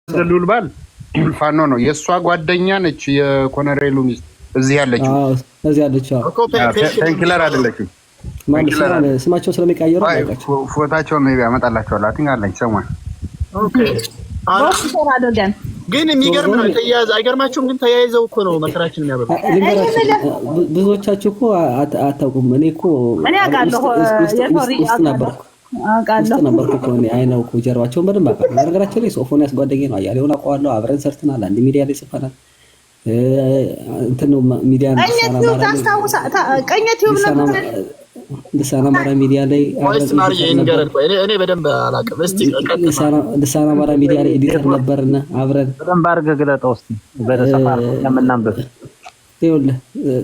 ሉልባል ፋኖ ነው። የእሷ ጓደኛ ነች የኮሎኔሉ ሚስት እዚህ ያለችው። እዚህ ያለችው ፔንኪለር አይደለችም። ስማቸው ስለሚቀየሩ ፎታቸውን ነው ያመጣላቸዋል። አቲንግ አለኝ ሰሞን ግን የሚገርም ነው። ተያያዘ አይገርማችሁም? ግን ተያይዘው እኮ ነው መከራችን የሚያበሩ። ብዙዎቻችሁ እኮ አታውቁም። እኔ እኮ ውስጥ ነበርኩ እኮ እኔ አይነው እኮ ጀርባቸውን በደንብ አውቃለሁ። በነገራችን ላይ ሶፎንያስ ጓደኛዬ ነው። አያሌውን አውቀዋለሁ። አብረን ሰርተናል። አንድ ሚዲያ ላይ ጽፈናል። እንትን ነው ሚዲያ ነው ልሳን አማራ ሚዲያ ላይ እኔ በደንብ አላውቅም። እስቲ ልሳን አማራ ሚዲያ ላይ ኤዲተር ነበርና አብረን በደንብ አድርገህ ግለጠው እስቲ በተሰፋር የምናንብብ ይኸውልህ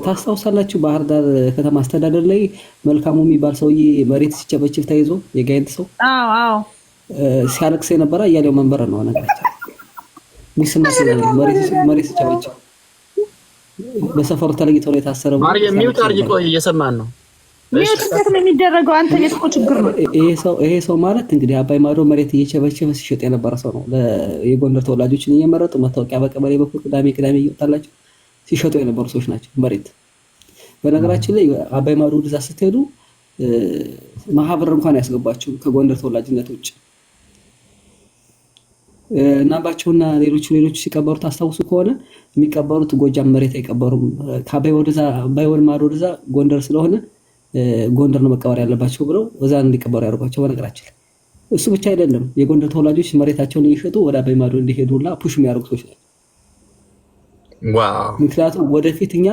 ታስታውሳላችሁ? ባህር ዳር ከተማ አስተዳደር ላይ መልካሙ የሚባል ሰውዬ መሬት ሲጨበጭብ ተይዞ የጋይንት ሰው ሲያለቅስ የነበረ እያሌው መንበረ ነው ነገራቸው። ሙስና መሬት ሲጨበጭብ በሰፈሩ ተለይቶ ነው የታሰረው። ማርዬ ሚውት አድርጊ፣ ቆይ እየሰማን ነው። ሚውት ነው የሚደረገው። አንተ የትኮ ችግር ነው ይሄ ሰው ማለት እንግዲህ አባይ ማዶ መሬት እየቸበቸበ ሲሸጥ የነበረ ሰው ነው። የጎንደር ተወላጆችን እየመረጡ መታወቂያ በቀበሌ በኩል ቅዳሜ እየወጣላቸው ሲሸጡ የነበሩ ሰዎች ናቸው መሬት። በነገራችን ላይ አባይ ማዶ ወደዛ ስትሄዱ ማህበር እንኳን ያስገባቸው ከጎንደር ተወላጅነት ውጭ እናባቸውና ሌሎቹ ሲቀበሩ ታስታውሱ ከሆነ የሚቀበሩት ጎጃም መሬት አይቀበሩም። ከአባይ ማዶ ወደዛ ጎንደር ስለሆነ ጎንደር ነው መቀበር ያለባቸው ብለው እዛ እንዲቀበሩ ያደርጓቸው። በነገራችን ላይ እሱ ብቻ አይደለም፣ የጎንደር ተወላጆች መሬታቸውን እየሸጡ ወደ አባይ ማዶ እንዲሄዱላ ፑሽ የሚያደርጉ ሰዎች ናቸው። ምክንያቱም ወደፊት እኛ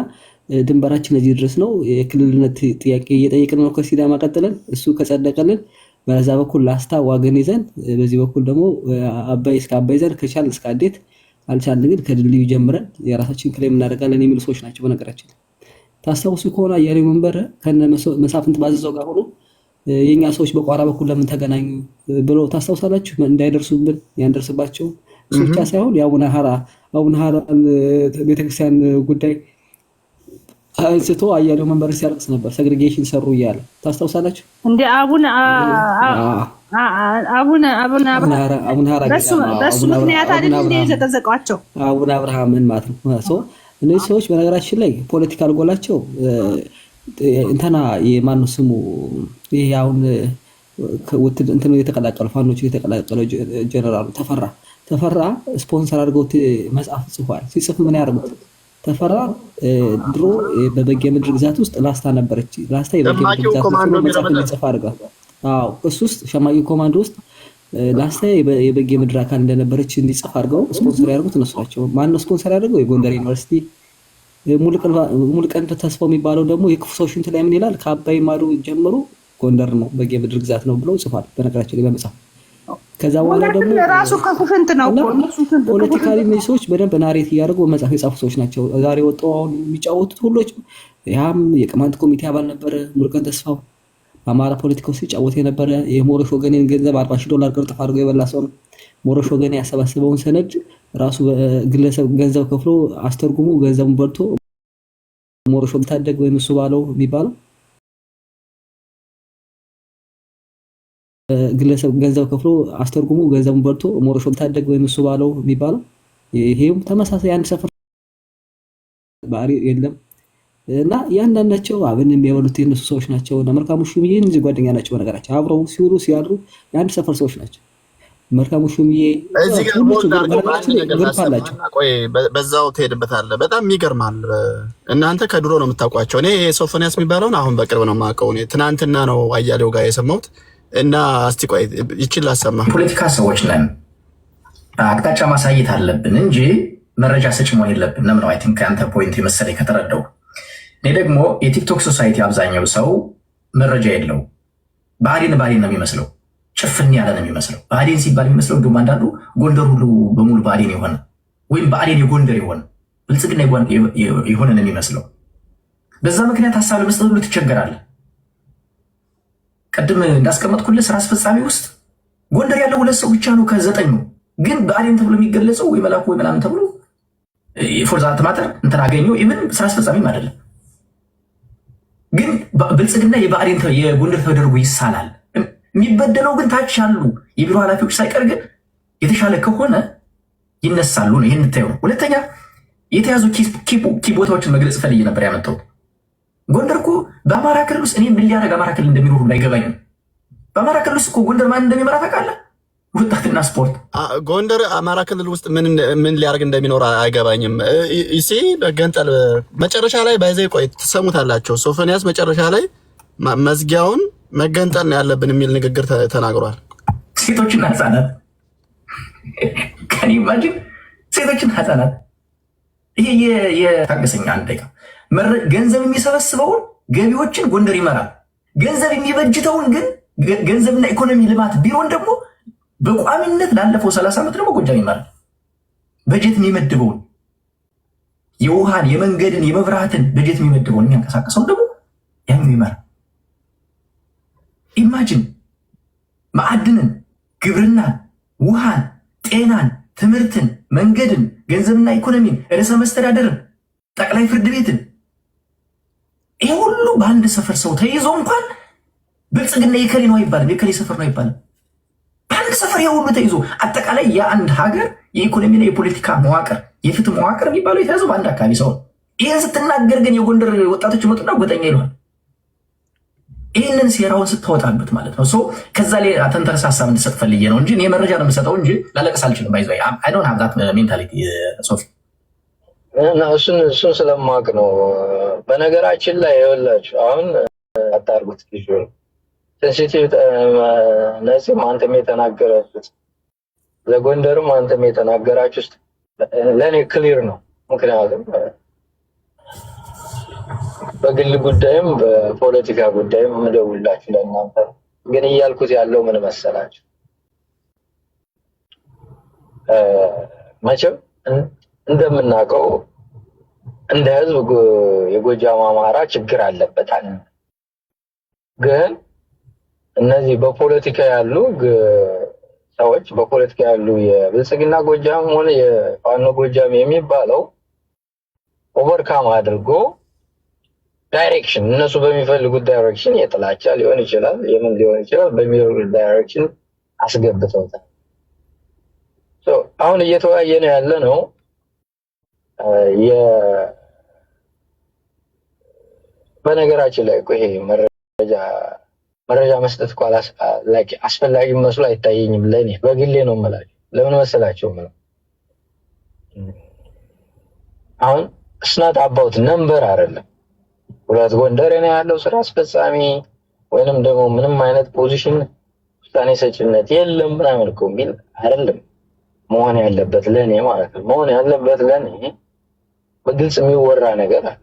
ድንበራችን እዚህ ድረስ ነው፣ የክልልነት ጥያቄ እየጠየቅን ነው ከሲዳማ ቀጥለን፣ እሱ ከጸደቀልን በዛ በኩል ላስታ ዋገን ይዘን በዚህ በኩል ደግሞ አባይ እስከ አባይ ዘን ከቻል እስከ አዴት አልቻልን ግን ከድልድዩ ጀምረን የራሳችን ክሌም እናደርጋለን የሚሉ ሰዎች ናቸው። በነገራችን ታስታውሱ ከሆነ አያሌው መንበረ ከነ መሳፍንት ባዘዘው ጋር ሆኖ የኛ ሰዎች በቋራ በኩል ለምን ተገናኙ ብሎ ታስታውሳላችሁ? እንዳይደርሱብን ያንደርስባቸው እሱ ብቻ ሳይሆን የአቡነ ሀራ ቤተክርስቲያን ጉዳይ አንስቶ አያሌው መንበር ሲያለቅስ ነበር። ሰግሪጌሽን ሰሩ እያለ ታስታውሳላችሁ? እንደ አቡነ ሀራ በሱ ምክንያት አይደል እንደ የዘቀዘቋቸው አቡነ አብርሃምን ማለት ነው። እነዚህ ሰዎች በነገራችን ላይ ፖለቲካል ጎላቸው እንተና የማን ስሙ ይሄ አሁን እንትን የተቀላቀሉ ፋኖች የተቀላቀለው ጀነራሉ ተፈራ ስፖንሰር አድርገው መጽሐፍ ጽፏል። ሲጽፍ ምን ያደርጉት ተፈራ ድሮ በበጌ ምድር ግዛት ውስጥ ላስታ ነበረች። ላስታ የበጌ ምድር ግዛት ውስጥ መጽሐፍ እንዲጽፍ አድርጓል። እሱ ውስጥ ሸማቂ ኮማንዶ ውስጥ ላስታ የበጌ ምድር አካል እንደነበረች እንዲጽፍ አድርገው ስፖንሰር ያደርጉት እነሱ ናቸው። ማነው ስፖንሰር ያደርገው? የጎንደር ዩኒቨርሲቲ ሙሉቀን ተስፋው የሚባለው ደግሞ የክፉ ሰው ሽንት ላይ ምን ይላል? ከአባይ ማዶ ጀምሮ ጎንደር ነው በጌ ምድር ግዛት ነው ብሎ ጽፏል። በነገራችን ላይ በመጽሐፍ ከዛ በኋላ ደግሞ ራሱ ከፍንት ነው ፖለቲካሊ እነዚህ ሰዎች በደንብ ናሬት እያደረጉ መጽሐፍ የጻፉ ሰዎች ናቸው። ዛሬ ወጣው አሁን የሚጫወቱት ሁሎች ያም የቅማንት ኮሚቴ አባል ነበረ ሙሉቀን ተስፋው። በአማራ ፖለቲካ ውስጥ ሲጫወት የነበረ የሞሮሽ ወገኔን ገንዘብ $40,000 ቅርጥፍ አድርጎ የበላ ሰው ነው። ሞሮሽ ወገኔ ያሰባሰበውን ሰነድ ራሱ በግለሰብ ገንዘብ ከፍሎ አስተርጉሙ ገንዘቡን በልቶ ሞሮሽ ታደግ ወይም እሱ ባለው የሚባለው ግለሰብ ገንዘብ ከፍሎ አስተርጉሙ ገንዘቡን በልቶ ሞሮሽ ታደግ ወይም እሱ ባለው የሚባለው ይሄም ተመሳሳይ አንድ ሰፈር ባህሪ የለም እና ያንዳንዳቸው አብን የሚያበሉት የነሱ ሰዎች ናቸው። እና መልካሙ ሹምዬ እንጂ ጓደኛ ናቸው። በነገራቸው አብረው ሲውሉ ሲያድሩ የአንድ ሰፈር ሰዎች ናቸው። መልካሙ ሹምዬ እዚህ ጋር ቆይ በዛው ትሄድበታለህ። በጣም ይገርማል። እናንተ ከድሮ ነው የምታውቋቸው። እኔ ሶፎንያስ የሚባለውን አሁን በቅርብ ነው የማውቀው። እኔ ትናንትና ነው አያሌው ጋር የሰማሁት። እና እስቲ ቆይ ይችል አሰማ። ፖለቲካ ሰዎች ነን፣ አቅጣጫ ማሳየት አለብን እንጂ መረጃ ሰጭ መሆን የለብንም ነው። አይ ቲንክ አንተ ፖይንት የመሰለኝ ከተረዳው። እኔ ደግሞ የቲክቶክ ሶሳይቲ አብዛኛው ሰው መረጃ የለው። ብአዴን ነው የሚመስለው፣ ጭፍን ያለ ነው የሚመስለው። ብአዴን ሲባል የሚመስለው እንደውም አንዳንዱ ጎንደር ሁሉ በሙሉ ብአዴን የሆነ ወይም ብአዴን የጎንደር የሆነ ብልጽግና የሆነ ነው የሚመስለው። በዛ ምክንያት ሀሳብ ለመስጠት ሁሉ ትቸገራለህ። ቅድም እንዳስቀመጥኩልህ ስራ አስፈጻሚ ውስጥ ጎንደር ያለው 2 ሰው ብቻ ነው ከ9 ግን ብአዴን ተብሎ የሚገለጸው ወይ መላኩ ወይ ምናምን ተብሎ ፎርዛት ማተር እንትን አገኘው ኢቭን ስራ አስፈጻሚም አይደለም። ግን ብልጽግና የብአዴን የጎንደር ተደርጎ ይሳላል። የሚበደለው ግን ታች ያሉ የቢሮ ኃላፊዎች ሳይቀር ግን የተሻለ ከሆነ ይነሳሉ ነው። ይህን ታዩ። ሁለተኛ የተያዙ ኪ ቦታዎችን መግለጽ ፈልጌ ነበር ያመጣው። ጎንደር እኮ በአማራ ክልል ውስጥ እኔ ምን ሊያደርግ አማራ ክልል እንደሚኖሩ አይገባኝም። በአማራ ክልል ውስጥ እኮ ጎንደር ማን እንደሚመራ ታውቃለህ? ወጣትና ስፖርት። ጎንደር አማራ ክልል ውስጥ ምን ሊያደርግ እንደሚኖር አይገባኝም። ይሲ በገንጠል መጨረሻ ላይ ባይዘይ ቆይ ትሰሙታላችሁ። ሶፎንያስ መጨረሻ ላይ መዝጊያውን መገንጠል ነው ያለብን የሚል ንግግር ተናግሯል። ሴቶችና ህፃናት ከኔ ማጅን ሴቶችና ህፃናት ይሄ የታገሰኛ አንድ ደቂቃ ገንዘብ የሚሰበስበውን ገቢዎችን ጎንደር ይመራል። ገንዘብ የሚበጅተውን ግን ገንዘብና ኢኮኖሚ ልማት ቢሮን ደግሞ በቋሚነት ላለፈው 30 ዓመት ደግሞ ጎጃም ይመራል። በጀት የሚመድበውን የውሃን፣ የመንገድን፣ የመብራትን በጀት የሚመድበውን የሚያንቀሳቀሰው ደግሞ ያኛው ይመራል። ኢማጂን ማዕድንን፣ ግብርናን፣ ውሃን፣ ጤናን፣ ትምህርትን፣ መንገድን፣ ገንዘብና ኢኮኖሚን፣ ርዕሰ መስተዳደርን፣ ጠቅላይ ፍርድ ቤትን ይሄ ሁሉ በአንድ ሰፈር ሰው ተይዞ እንኳን ብልጽግና የከሌ ነው አይባልም፣ የከሌ ሰፈር ነው አይባልም። በአንድ ሰፈር ይሄ ሁሉ ተይዞ አጠቃላይ የአንድ ሀገር የኢኮኖሚና የፖለቲካ መዋቅር የፍትህ መዋቅር የሚባለው የተያዘው በአንድ አካባቢ ሰው። ይህን ስትናገር ግን የጎንደር ወጣቶች መጡና ጎጠኛ ይለዋል። ይህንን ሴራውን ስታወጣበት ማለት ነው። ሰው ከዛ ላይ ተንተርስ ሀሳብ እንድሰጥ ፈልጌ ነው እንጂ እኔ መረጃ ነው የምሰጠው እንጂ ላለቀስ አልችልም። ባይዘ አይ ዶንት ሃቭ ዛት ሜንታሊቲ ሶፊ እና እሱን ስለማውቅ ነው። በነገራችን ላይ ይኸውላችሁ አሁን አታርጉት ልጅ ሴንሲቲቭ ነፂም አንተም የተናገራችሁት ለጎንደርም አንተም የተናገራችሁት ለእኔ ክሊር ነው። ምክንያቱም በግል ጉዳይም በፖለቲካ ጉዳይም የምደውላችሁ ለእናንተ ግን እያልኩት ያለው ምን መሰላችሁ? መቼም እንደምናውቀው እንደ ህዝብ የጎጃም አማራ ችግር አለበት አለ። ግን እነዚህ በፖለቲካ ያሉ ሰዎች በፖለቲካ ያሉ የብልጽግና ጎጃም ሆነ የፋኖ ጎጃም የሚባለው ኦቨርካም አድርጎ ዳይሬክሽን እነሱ በሚፈልጉት ዳይሬክሽን የጥላቻ ሊሆን ይችላል፣ የምን ሊሆን ይችላል በሚፈልጉት ዳይሬክሽን አስገብተውታል። አሁን እየተወያየን ያለ ነው በነገራችን ላይ ይሄ መረጃ መስጠት እኮ አስፈላጊ መስሎ አይታየኝም። ለእኔ በግሌ ነው የምላቸው። ለምን መሰላቸው? አሁን እስናት አባውት ነምበር አይደለም። ሁለት ጎንደር ነው ያለው ስራ አስፈጻሚ ወይንም ደግሞ ምንም አይነት ፖዚሽን ውሳኔ ሰጭነት የለም ምናምን እኮ የሚል አይደለም መሆን ያለበት ለእኔ ማለት ነው። መሆን ያለበት ለእኔ በግልጽ የሚወራ ነገር አለ።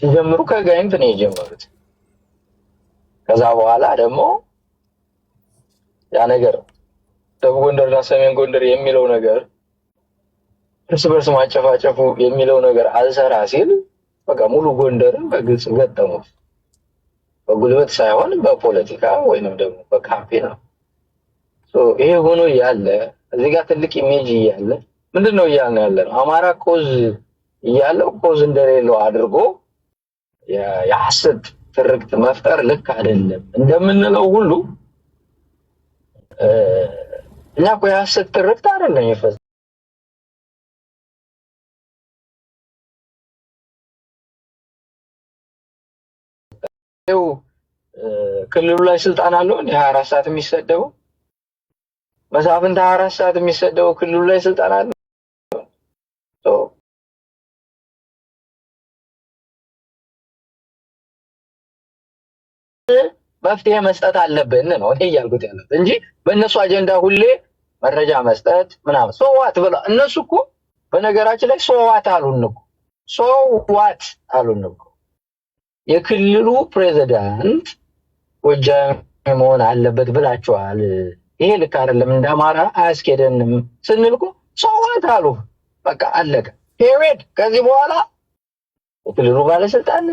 ሲጀምሩ ከጋይንት ነው የጀመሩት። ከዛ በኋላ ደግሞ ያ ነገር ደቡብ ጎንደርና ሰሜን ጎንደር የሚለው ነገር እርስ በርስ ማጨፋጨፉ የሚለው ነገር አልሰራ ሲል በቃ ሙሉ ጎንደርን በግልጽ ገጠሙት። በጉልበት ሳይሆን በፖለቲካ ወይንም ደግሞ በካምፔን ነው። ይሄ ሆኖ ያለ እዚህ ጋር ትልቅ ኢሜጅ እያለ ምንድነው እያልን ያለ ነው? አማራ ኮዝ እያለው ኮዝ እንደሌለው አድርጎ የሐሰት ትርክት መፍጠር ልክ አይደለም እንደምንለው ሁሉ እኛ እኮ የሐሰት ትርክት አይደለም ይፈጽ ክልሉ ላይ ስልጣን አለው እንደ 24 ሰዓት የሚሰደው መሳፍንት 24 ሰዓት የሚሰደው ክልሉ ላይ ስልጣን አለው። መፍትሄ መስጠት አለብን ነው እኔ እያልኩት ያለው እንጂ በእነሱ አጀንዳ ሁሌ መረጃ መስጠት ምናምን ሶዋት ብለው እነሱ እኮ በነገራችን ላይ ሶዋት አሉን እኮ የክልሉ ፕሬዝዳንት ጎጃም መሆን አለበት ብላችኋል። ይሄ ልክ አይደለም፣ እንደ አማራ አያስኬደንም ስንል እኮ ሶዋት አሉ። በቃ አለቀ ፔሪድ። ከዚህ በኋላ የክልሉ ባለስልጣን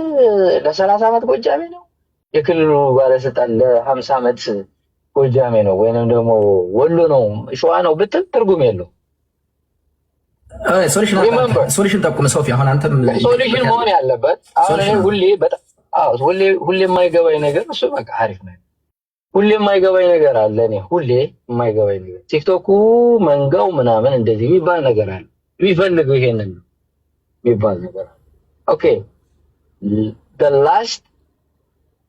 ለ30 ዓመት ጎጃሜ ነው፣ የክልሉ ባለስልጣን ለ50 ዓመት ጎጃሜ ነው ወይንም ደግሞ ወሎ ነው ሸዋ ነው ብትል ትርጉም የለው። ሶሉሽን ጠቁም ሶፊ። አሁን አንተም ሶሉሽን መሆን ያለበት አሁን ሁሌ የማይገባኝ ነገር እሱ በቃ አሪፍ ነው። ሁሌ የማይገባኝ ነገር አለ። እኔ ሁሌ የማይገባኝ ነገር ቲክቶኩ መንጋው ምናምን እንደዚህ የሚባል ነገር አለ። የሚፈልገው ይሄንን የሚባል ነገር አለ። ኦኬ the last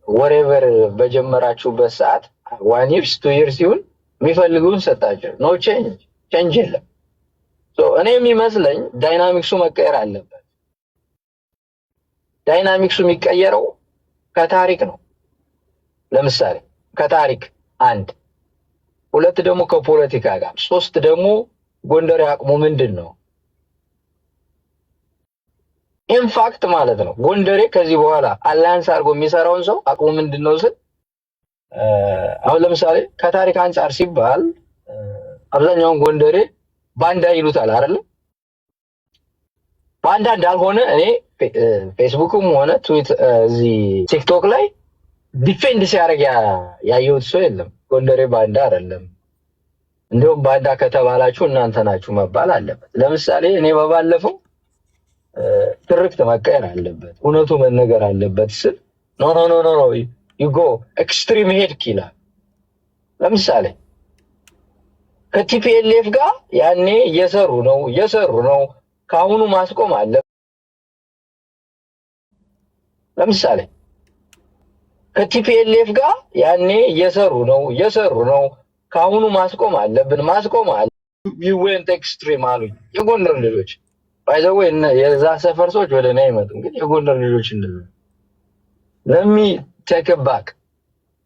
whatever በጀመራችሁበት ሰዓት 1 years 2 years ይሁን የሚፈልጉን ሰጣቸው። ኖ ቼንጅ የለም። እኔ የሚመስለኝ ዳይናሚክሱ መቀየር አለበት። ዳይናሚክሱ የሚቀየረው ከታሪክ ነው። ለምሳሌ ከታሪክ 1 2 ደግሞ ከፖለቲካ ጋር 3 ደግሞ ጎንደር አቅሙ ምንድነው? ኢንፋክት ማለት ነው ጎንደሬ ከዚህ በኋላ አላያንስ አድርጎ የሚሰራውን ሰው አቅሙ ምንድነው ስል አሁን ለምሳሌ ከታሪክ አንፃር ሲባል አብዛኛውን ጎንደሬ ባንዳ ይሉታል አይደል? ባንዳ እንዳልሆነ እኔ ፌስቡክም ሆነ እዚህ ቲክቶክ ላይ ዲፌንድ ሲያደርግ ያየሁት ሰው የለም። ጎንደሬ ባንዳ አይደለም፣ እንደውም ባንዳ ከተባላችሁ እናንተ ናችሁ መባል አለበት። ለምሳሌ እኔ በባለፈው ትርክት መቀየር አለበት፣ እውነቱ መነገር አለበት ስል ኖ ዩጎ ኤክስትሪም ሄድክ ይላል። ለምሳሌ ከቲፒኤልኤፍ ጋር ያኔ እየሰሩ ነው ካሁኑ ማስቆም አለ። ለምሳሌ ከቲፒኤልኤፍ ጋር ያኔ እየሰሩ ነው ካሁኑ ማስቆም አለብን ዩዌንት ኤክስትሪም አሉኝ የጎንደር ልጆች። ባይ ዘ ወይ የዛ ሰፈር ሰዎች ወደ እኔ አይመጡም፣ ግን የጎንደር ልጆች እንደዚህ ለሚ ቴክ ባክ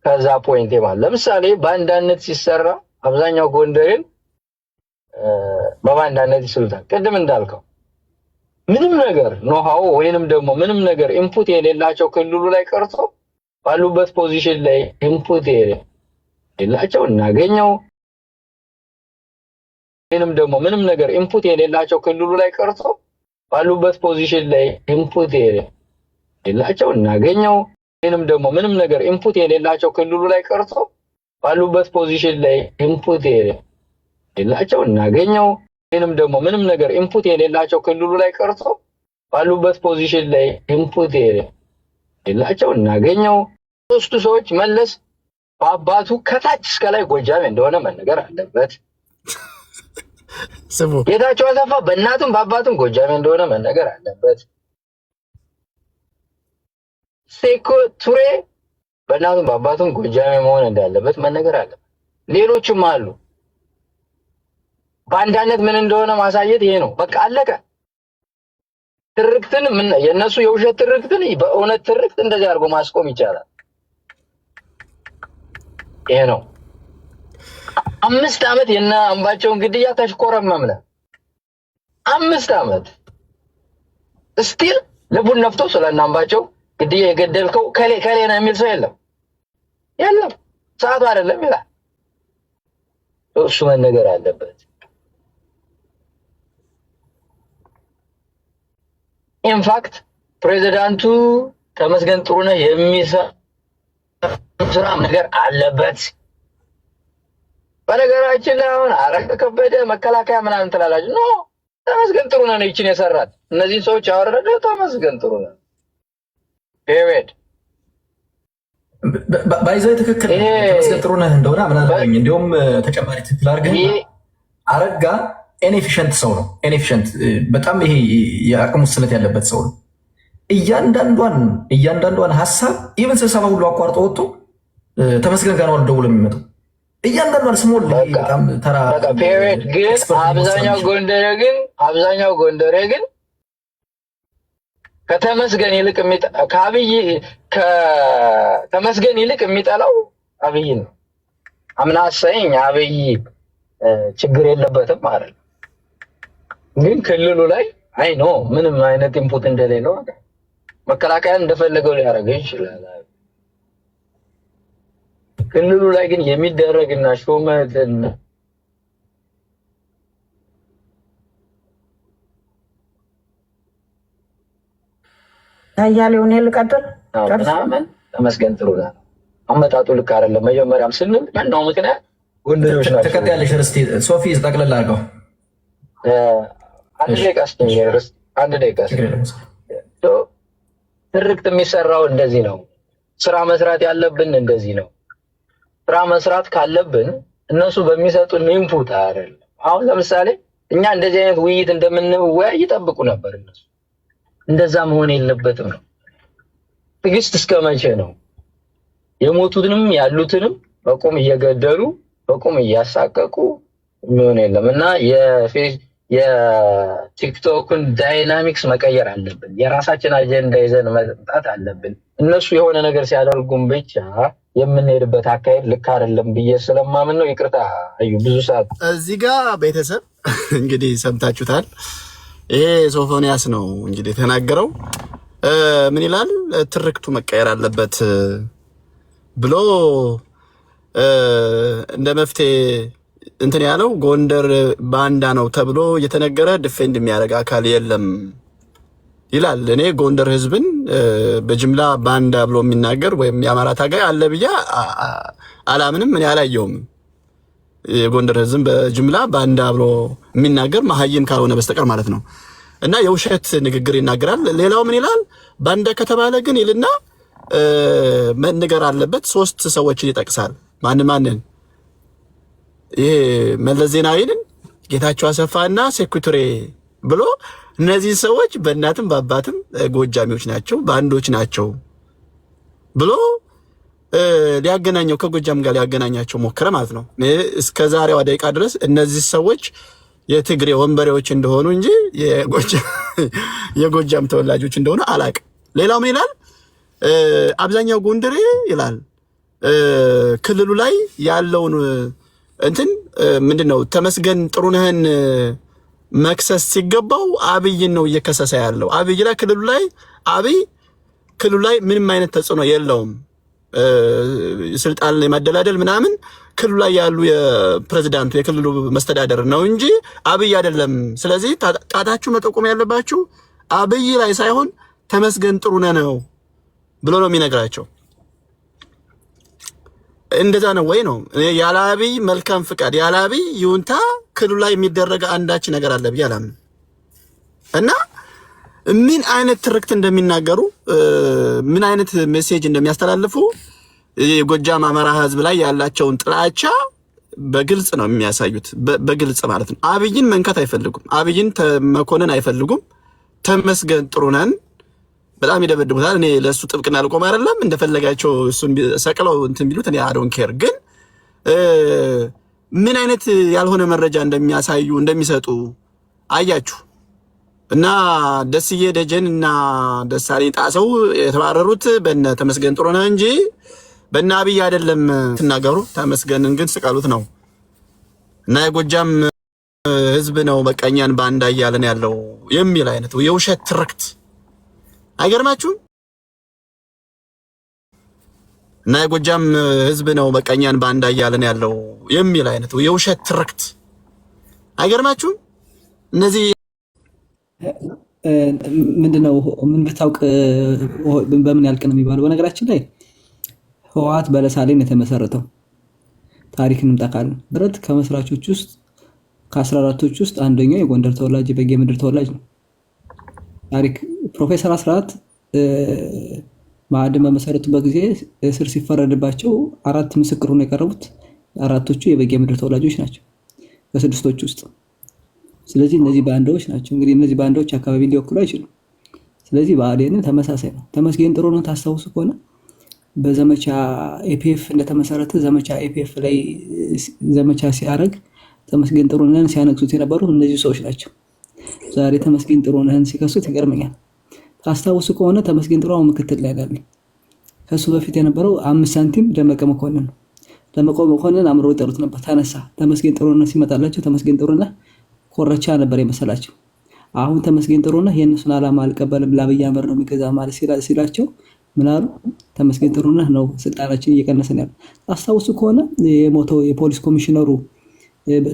ከዛ ፖይንት ማለት ለምሳሌ ባንዳነት ሲሰራ አብዛኛው ጎንደሬን በባንዳነት ይስሉታል። ቅድም እንዳልከው ምንም ነገር ኖሃው ወይንም ደግሞ ምንም ነገር ኢንፑት የሌላቸው ክልሉ ላይ ቀርቶ ባሉበት ፖዚሽን ላይ ኢንፑት የሌላቸው እናገኘው ወይንም ደግሞ ምንም ነገር ኢንፑት የሌላቸው ክልሉ ላይ ቀርቶ ባሉበት ፖዚሽን ላይ ኢንፑት የሌላቸው እናገኘው ወይንም ደግሞ ምንም ነገር ኢንፑት የሌላቸው ክልሉ ላይ ቀርቶ ባሉበት ፖዚሽን ላይ ኢንፑት የሌላቸው እናገኘው ወይንም ደግሞ ምንም ነገር ኢንፑት የሌላቸው ክልሉ ላይ ቀርቶ ባሉበት ፖዚሽን ላይ ኢንፑት የሌላቸው እናገኘው። ሶስቱ ሰዎች መለስ በአባቱ ከታች እስከ ላይ ጎጃሜ እንደሆነ መነገር አለበት። ጌታቸው አሰፋ በእናቱም በአባቱም ጎጃሜ እንደሆነ መነገር አለበት። ሴኮ ቱሬ በእናቱም በአባቱም ጎጃሜ መሆን እንዳለበት መነገር አለበት። ሌሎችም አሉ። ባንዳነት ምን እንደሆነ ማሳየት ይሄ ነው። በቃ አለቀ። ትርክትን የነሱ የውሸት ትርክትን በእውነት ትርክት እንደዚህ አድርጎ ማስቆም ይቻላል። ይሄ ነው። 5 ዓመት የና አምባቸውን ግድያ ተሽኮረመምነ 5 ዓመት ስቲል ልቡን ነፍቶ ስለና አምባቸው ግድያ የገደልከው ከሌ ነው የሚል ሰው የለም። ሰዓቱ አይደለም ይላል። እሱ መነገር አለበት። ኢንፋክት ፕሬዚዳንቱ ተመስገን ጥሩነህ የሚሰራ ነገር አለበት። በነገራችን ላይ አሁን አረጋ ከበደ መከላከያ ምናምን ትላላችሁ። ኖ ተመስገን ጥሩነህ ነው ይችን የሰራት። እነዚህ ሰዎች ያወረደው ተመስገን ጥሩነህ ፔሪድ። ባይዘው ትክክል ተመስገን ጥሩነህ እንደሆነ ምናልባኝ እንዲሁም ተጨማሪ ትክክል አድርገህ አረጋ ኢንኤፊሽንት ሰው ነው። ኢንኤፊሽንት በጣም ይሄ የአቅም ውስንነት ያለበት ሰው ነው። እያንዳንዷን ሀሳብ ኢቨን ስብሰባ ሁሉ አቋርጦ ወጥቶ ተመስገን ጋር ነው ደውሎ የሚመጣው። እያንዳንዷን ስሞል በጣም ተራ ፔሪድ። ግን አብዛኛው ጎንደሬ ግን ከተመስገን ይልቅ የሚጠላው አብይ ነው። አምናሰኝ አብይ ችግር የለበትም ማለት ነው። ግን ክልሉ ላይ አይ ኖ ምንም አይነት ኢንፑት እንደሌለው መከላከያን እንደፈለገው ሊያደርገው ይችላል። ክልሉ ላይ ግን የሚደረግና ሹመትን ታያሌውን ልቀጥል ምናምን ተመስገን ጥሩነህ አመጣጡ ልክ አይደለም። መጀመሪያም ስንል ነው ምክንያት ጎንደሬዎች ናቸው። ተከታያለሽ ርስቲ ሶፊ ጠቅለል አድርገው አንድ ደቂቃ ትርክት የሚሰራው እንደዚህ ነው። ስራ መስራት ያለብን እንደዚህ ነው። ስራ መስራት ካለብን እነሱ በሚሰጡን ኢንፑት አይደለም። አሁን ለምሳሌ እኛ እንደዚህ አይነት ውይይት እንደምንወያይ ይጠብቁ ነበር እነሱ። እንደዛ መሆን የለበትም ነው። ትዕግስት እስከ መቼ ነው? የሞቱትንም ያሉትንም በቁም እየገደሉ በቁም እያሳቀቁ የሚሆን የለም እና የቲክቶክን ዳይናሚክስ መቀየር አለብን። የራሳችን አጀንዳ ይዘን መምጣት አለብን። እነሱ የሆነ ነገር ሲያደርጉም ብቻ የምንሄድበት አካሄድ ልክ አይደለም ብዬ ስለማምን ነው። ይቅርታ አዩ ብዙ ሰዓት እዚህ ጋር ቤተሰብ እንግዲህ ሰምታችሁታል። ይሄ ሶፎንያስ ነው እንግዲህ የተናገረው። ምን ይላል? ትርክቱ መቀየር አለበት ብሎ እንደ መፍትሄ እንትን ያለው ጎንደር ባንዳ ነው ተብሎ እየተነገረ ዲፌንድ የሚያደርግ አካል የለም ይላል። እኔ ጎንደር ህዝብን በጅምላ ባንዳ ብሎ የሚናገር ወይም የአማራ ታጋይ አለ ብዬ አላምንም። እኔ አላየውም። የጎንደር ህዝብ በጅምላ ባንዳ ብሎ የሚናገር መሀይም ካልሆነ በስተቀር ማለት ነው። እና የውሸት ንግግር ይናገራል። ሌላው ምን ይላል? ባንዳ ከተባለ ግን ይልና መነገር አለበት። 3 ሰዎችን ይጠቅሳል። ማንን? ይሄ መለስ ዜናዊን፣ ጌታቸው አሰፋና ሴኩቱሬ ብሎ እነዚህ ሰዎች በእናትም በአባትም ጎጃሚዎች ናቸው፣ ባንዶች ናቸው ብሎ ሊያገናኘው ከጎጃም ጋር ሊያገናኛቸው ሞከረ ማለት ነው። እስከ ዛሬዋ ደቂቃ ድረስ እነዚህ ሰዎች የትግሬ ወንበሬዎች እንደሆኑ እንጂ የጎጃም ተወላጆች እንደሆኑ አላቅም። ሌላው ምን ይላል? አብዛኛው ጎንደሬ ይላል ክልሉ ላይ ያለውን እንትን ምንድነው ተመስገን ጥሩነህን መክሰስ ሲገባው አብይን ነው እየከሰሰ ያለው። አብይ ላይ ክልሉ ላይ ምንም አይነት ተጽዕኖ የለውም። ስልጣን ላይ ማደላደል ምናምን ክልሉ ላይ ያሉ የፕሬዝዳንቱ የክልሉ መስተዳደር ነው እንጂ አብይ አይደለም። ስለዚህ ጣታችሁ መጠቆም ያለባችሁ አብይ ላይ ሳይሆን ተመስገን ጥሩነህ ነው ብሎ ነው የሚነግራቸው። እንደዛ ነው ወይ ነው? ያለ አብይ መልካም ፍቃድ ያለ አብይ ይሁንታ ክልሉ ላይ የሚደረግ አንዳች ነገር አለ ብዬ አላምንም። እና ምን አይነት ትርክት እንደሚናገሩ ምን አይነት ሜሴጅ እንደሚያስተላልፉ የጎጃም አማራ ህዝብ ላይ ያላቸውን ጥላቻ በግልጽ ነው የሚያሳዩት። በግልጽ ማለት ነው። አብይን መንካት አይፈልጉም። አብይን መኮንን አይፈልጉም። ተመስገን ጥሩነህን በጣም ይደበድቡታል። እኔ ለሱ ጥብቅና ልቆም አይደለም፣ እንደፈለጋቸው እሱን ሰቅለው እንትን ቢሉት እኔ አዶን ኬር። ግን ምን አይነት ያልሆነ መረጃ እንደሚያሳዩ እንደሚሰጡ አያችሁ። እና ደስዬ ደጀን እና ደሳለኝ ጣሰው የተባረሩት በእነ ተመስገን ጥሩነህ እንጂ በእነ አብይ አይደለም ትናገሩ። ተመስገንን ግን ስቀሉት ነው። እና የጎጃም ህዝብ ነው በቀኛን ባንዳ እያለን ያለው የሚል አይነት የውሸት ትርክት አይገርማችሁም? እና የጎጃም ህዝብ ነው በቀኛን ባንዳ እያለን ያለው የሚል አይነት የውሸት ትርክት አይገርማችሁም? እነዚህ ምንድነው? ምን ብታውቅ በምን ያልቅ ነው የሚባለው። በነገራችን ላይ ህወሓት በለሳሌ ነው የተመሰረተው። ታሪክን እንጠቃለን። ብረት ከመስራቾች ውስጥ ከ14ቶች ውስጥ አንደኛው የጎንደር ተወላጅ በጌምድር ተወላጅ ነው። ታሪክ ፕሮፌሰር አስራት ማዕድን በመሰረቱበት ጊዜ እስር ሲፈረድባቸው 4 ምስክር ሆነው የቀረቡት 4ቶቹ የበጌምድር ተወላጆች ናቸው ከ6ቶቹ ውስጥ። ስለዚህ እነዚህ ባንዳዎች ናቸው። እንግዲህ እነዚህ ባንዳዎች አካባቢ ሊወክሉ አይችሉም። ስለዚህ ብአዴንም ተመሳሳይ ነው። ተመስገን ጥሩነህ ታስታውሱ ከሆነ በዘመቻ ኤፒኤፍ እንደተመሰረተ ዘመቻ ኤፒኤፍ ላይ ዘመቻ ሲያደርግ ተመስገን ጥሩነህን ሲያነግሱት የነበሩ እነዚህ ሰዎች ናቸው። ዛሬ ተመስገን ጥሩነህን ሲከሱት ይገርመኛል። ታስታውሱ ከሆነ ተመስገን ጥሩነህ ምክትል ላይ ያለ ከሱ በፊት የነበረው 5 ሳንቲም ደመቀ መኮንን ነው። ደመቀ መኮንን አምሮ ይጠሩት ነበር። ተነሳ ተመስገን ጥሩነህ ሲመጣላቸው ተመስገን ጥሩነህ ኮረቻ ነበር የመሰላቸው። አሁን ተመስገን ጥሩነህ የነሱን ዓላማ አልቀበልም ለአብይ አህመድ ነው የሚገዛ ማለት ሲላቸው ምን አሉ? ተመስገን ጥሩነህ ነው ስልጣናችን እየቀነሰን ያለው። ታስታውሱ ከሆነ የሞተው የፖሊስ ኮሚሽነሩ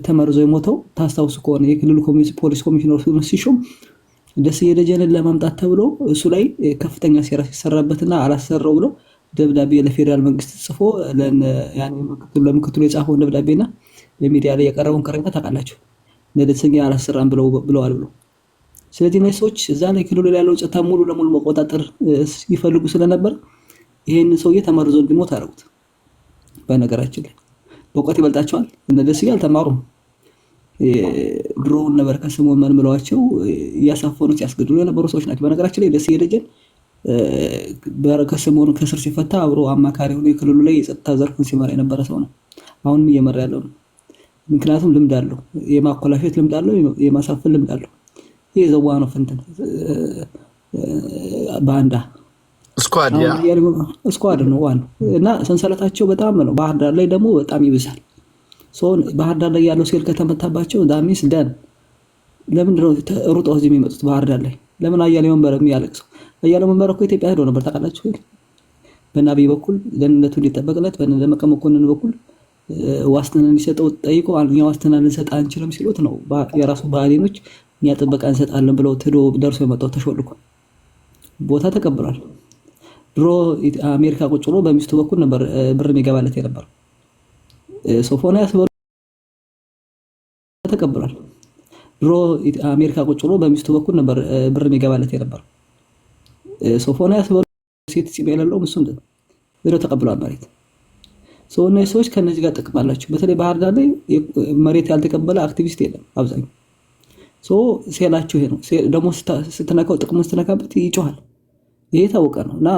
ተመርዞ የሞተው ታስታውሱ ከሆነ የክልሉ ፖሊስ ኮሚሽነሩ ሲሾም ደስዬ ደጀንን ለማምጣት ተብሎ እሱ ላይ ከፍተኛ ሴራ ሲሰራበትና አላሰራው ብሎ ደብዳቤ ለፌደራል መንግስት ጽፎ ለምክትሉ የጻፈው ደብዳቤና በሚዲያ ላይ የቀረበውን ቅሬታ ታውቃላችሁ። ለደስዬ አላሰራም ብለዋል ብሎ። ስለዚህ እነዚህ ሰዎች እዛ ላይ ክልሉ ላይ ያለው ጸጥታ ሙሉ ለሙሉ መቆጣጠር ይፈልጉ ስለነበር ይሄን ሰውዬ ተመርዞ እንዲሞት አደረጉት። በነገራችን ላይ በእውቀት ይበልጣቸዋል። እነ ደስዬ አልተማሩም። ድሮውን ነበር ከስሙን መልምለዋቸው እያሳፈኑ ሲያስገድሉ የነበሩ ሰዎች ናቸው። በነገራችን ላይ ደስዬ ደጀን ከስሙን ከስር ሲፈታ አብሮ አማካሪ ሆኖ የክልሉ ላይ የጸጥታ ዘርፉን ሲመራ የነበረ ሰው ነው። አሁንም እየመራ ያለው ነው። ምክንያቱም ልምድ አለው፣ የማኮላሸት ልምድ አለው፣ የማሳፈን ልምድ አለው። ይሄ ዘዋ ነው ፈንተን ባንዳ ስኳድ ነው ዋናው እና ሰንሰለታቸው በጣም ነው። ባህር ዳር ላይ ደግሞ በጣም ይብሳል። ባህር ዳር ላይ ያለው ሴል ከተመታባቸው ዳሚስ ደን ለምንድን ነው ሩጠው እዚህ የሚመጡት? ባህር ዳር ላይ ለምን አያሌው መንበር የሚያለቅሰው? አያሌው መንበር እኮ ኢትዮጵያ ሄዶ ነበር ታውቃላችሁ። በናቢ በኩል ደህንነቱ እንዲጠበቅለት በደመቀ መኮንን በኩል ዋስትና እንዲሰጠው ጠይቆ እኛ ዋስትና ልንሰጥ አንችልም ሲሉት ነው የራሱ ባህሪኖች እኛ ጥበቃ እንሰጣለን ብለው ትዶ ደርሶ የመጣው ተሾልኮ ቦታ ተቀብሏል። ድሮ አሜሪካ ቁጭ ብሎ በሚስቱ በኩል ነበር ብር የሚገባለት የነበር። ሶፎንያስ ተቀብሏል። ድሮ አሜሪካ ቁጭ ብሎ በሚስቱ በኩል ነበር ብር የሚገባለት የነበር። ሶፎንያስ ሴት ፂም የሌለው እሱም ብሎ ተቀብሏል መሬት። እነዚህ ሰዎች ከነዚህ ጋር ጥቅም አላቸው። በተለይ ባህር ዳር ላይ መሬት ያልተቀበለ አክቲቪስት የለም አብዛኛው። ሴላቸው ይሄ ነው። ደግሞ ስትነካው ጥቅሙን ስትነካበት ይጮሃል። ይሄ ታወቀ ነው እና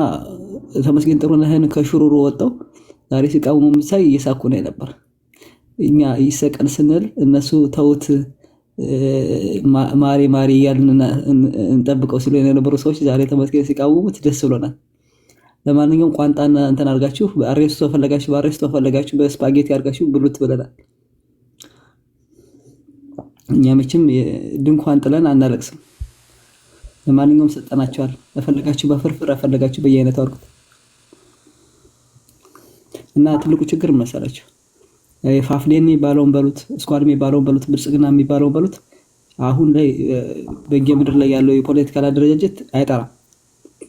ተመስገን ጥሩነህን ከሽሩሩ ወጣው ዛሬ ሲቃወሙ ምሳይ እየሳኩ ነው ነበር። እኛ ይሰቀል ስንል እነሱ ተውት ማሪ ማሪ እያልን እንጠብቀው ሲሉ የነበሩ ሰዎች ዛሬ ተመስገን ሲቃወሙት ደስ ብሎናል። ለማንኛውም ቋንጣና እንትን አድርጋችሁ በአሬስቶ ፈለጋችሁ በስፓጌቲ አድርጋችሁ ብሉት ብለናል። እኛ መቼም ድንኳን ጥለን አናለቅስም። ለማንኛውም ሰጠናቸዋል። ለፈለጋችሁ በፍርፍር ፈለጋችሁ በየአይነት አድርጉት እና ትልቁ ችግር መሰላችሁ ፋፍሌን የሚባለውን በሉት ስኳድ የሚባለውን በሉት ብልጽግና የሚባለውን በሉት አሁን ላይ በየምድር ላይ ያለው የፖለቲካል አደረጃጀት አይጠራም።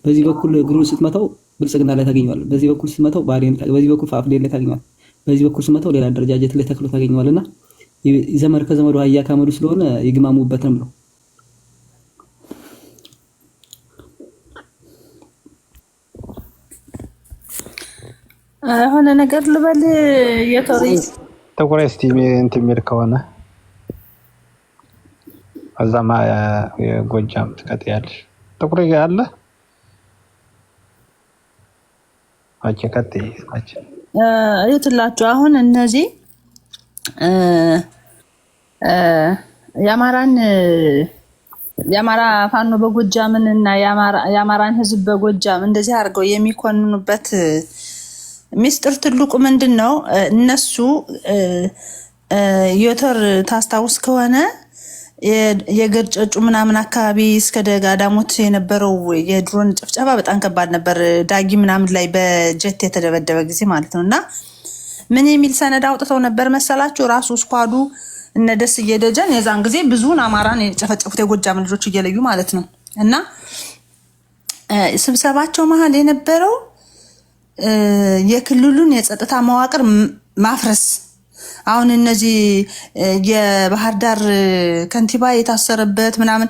በዚህ በኩል እግሩን ስትመታው ብልጽግና ላይ ታገኘዋለህ፣ በዚህ በኩል ስትመታው ባዴን፣ በዚህ በኩል ፋፍሌን ላይ ታገኘዋለህ፣ በዚህ በኩል ስትመታው ሌላ አደረጃጀት ላይ ተክሎ ታገኘዋለህና ዘመድ ከዘመዱ አህያ ካመዱ ስለሆነ ይግማሙበትም ነው። የሆነ ነገር ልበል የቶሪ ጥቁር እስቲ እንትን የሚል ከሆነ አዛማ የጎጃም ትቀጥያለሽ። ጥቁር አለ እዩትላችሁ። አሁን እነዚህ የአማራ ፋኖ በጎጃምን እና የአማራን ሕዝብ በጎጃም እንደዚህ አድርገው የሚኮንኑበት ሚስጥር ትልቁ ምንድን ነው? እነሱ ዮተር ታስታውስ ከሆነ የገርጨጩ ምናምን አካባቢ እስከ ደጋ ዳሞት የነበረው የድሮን ጭፍጨፋ በጣም ከባድ ነበር። ዳጊ ምናምን ላይ በጀት የተደበደበ ጊዜ ማለት ነው። እና ምን የሚል ሰነድ አውጥተው ነበር መሰላችሁ? ራሱ ስኳዱ እነ ደስዬ ደጀን የዛን ጊዜ ብዙውን አማራን የጨፈጨፉት የጎጃም ልጆች እየለዩ ማለት ነው። እና ስብሰባቸው መሀል የነበረው የክልሉን የጸጥታ መዋቅር ማፍረስ። አሁን እነዚህ የባህር ዳር ከንቲባ የታሰረበት ምናምን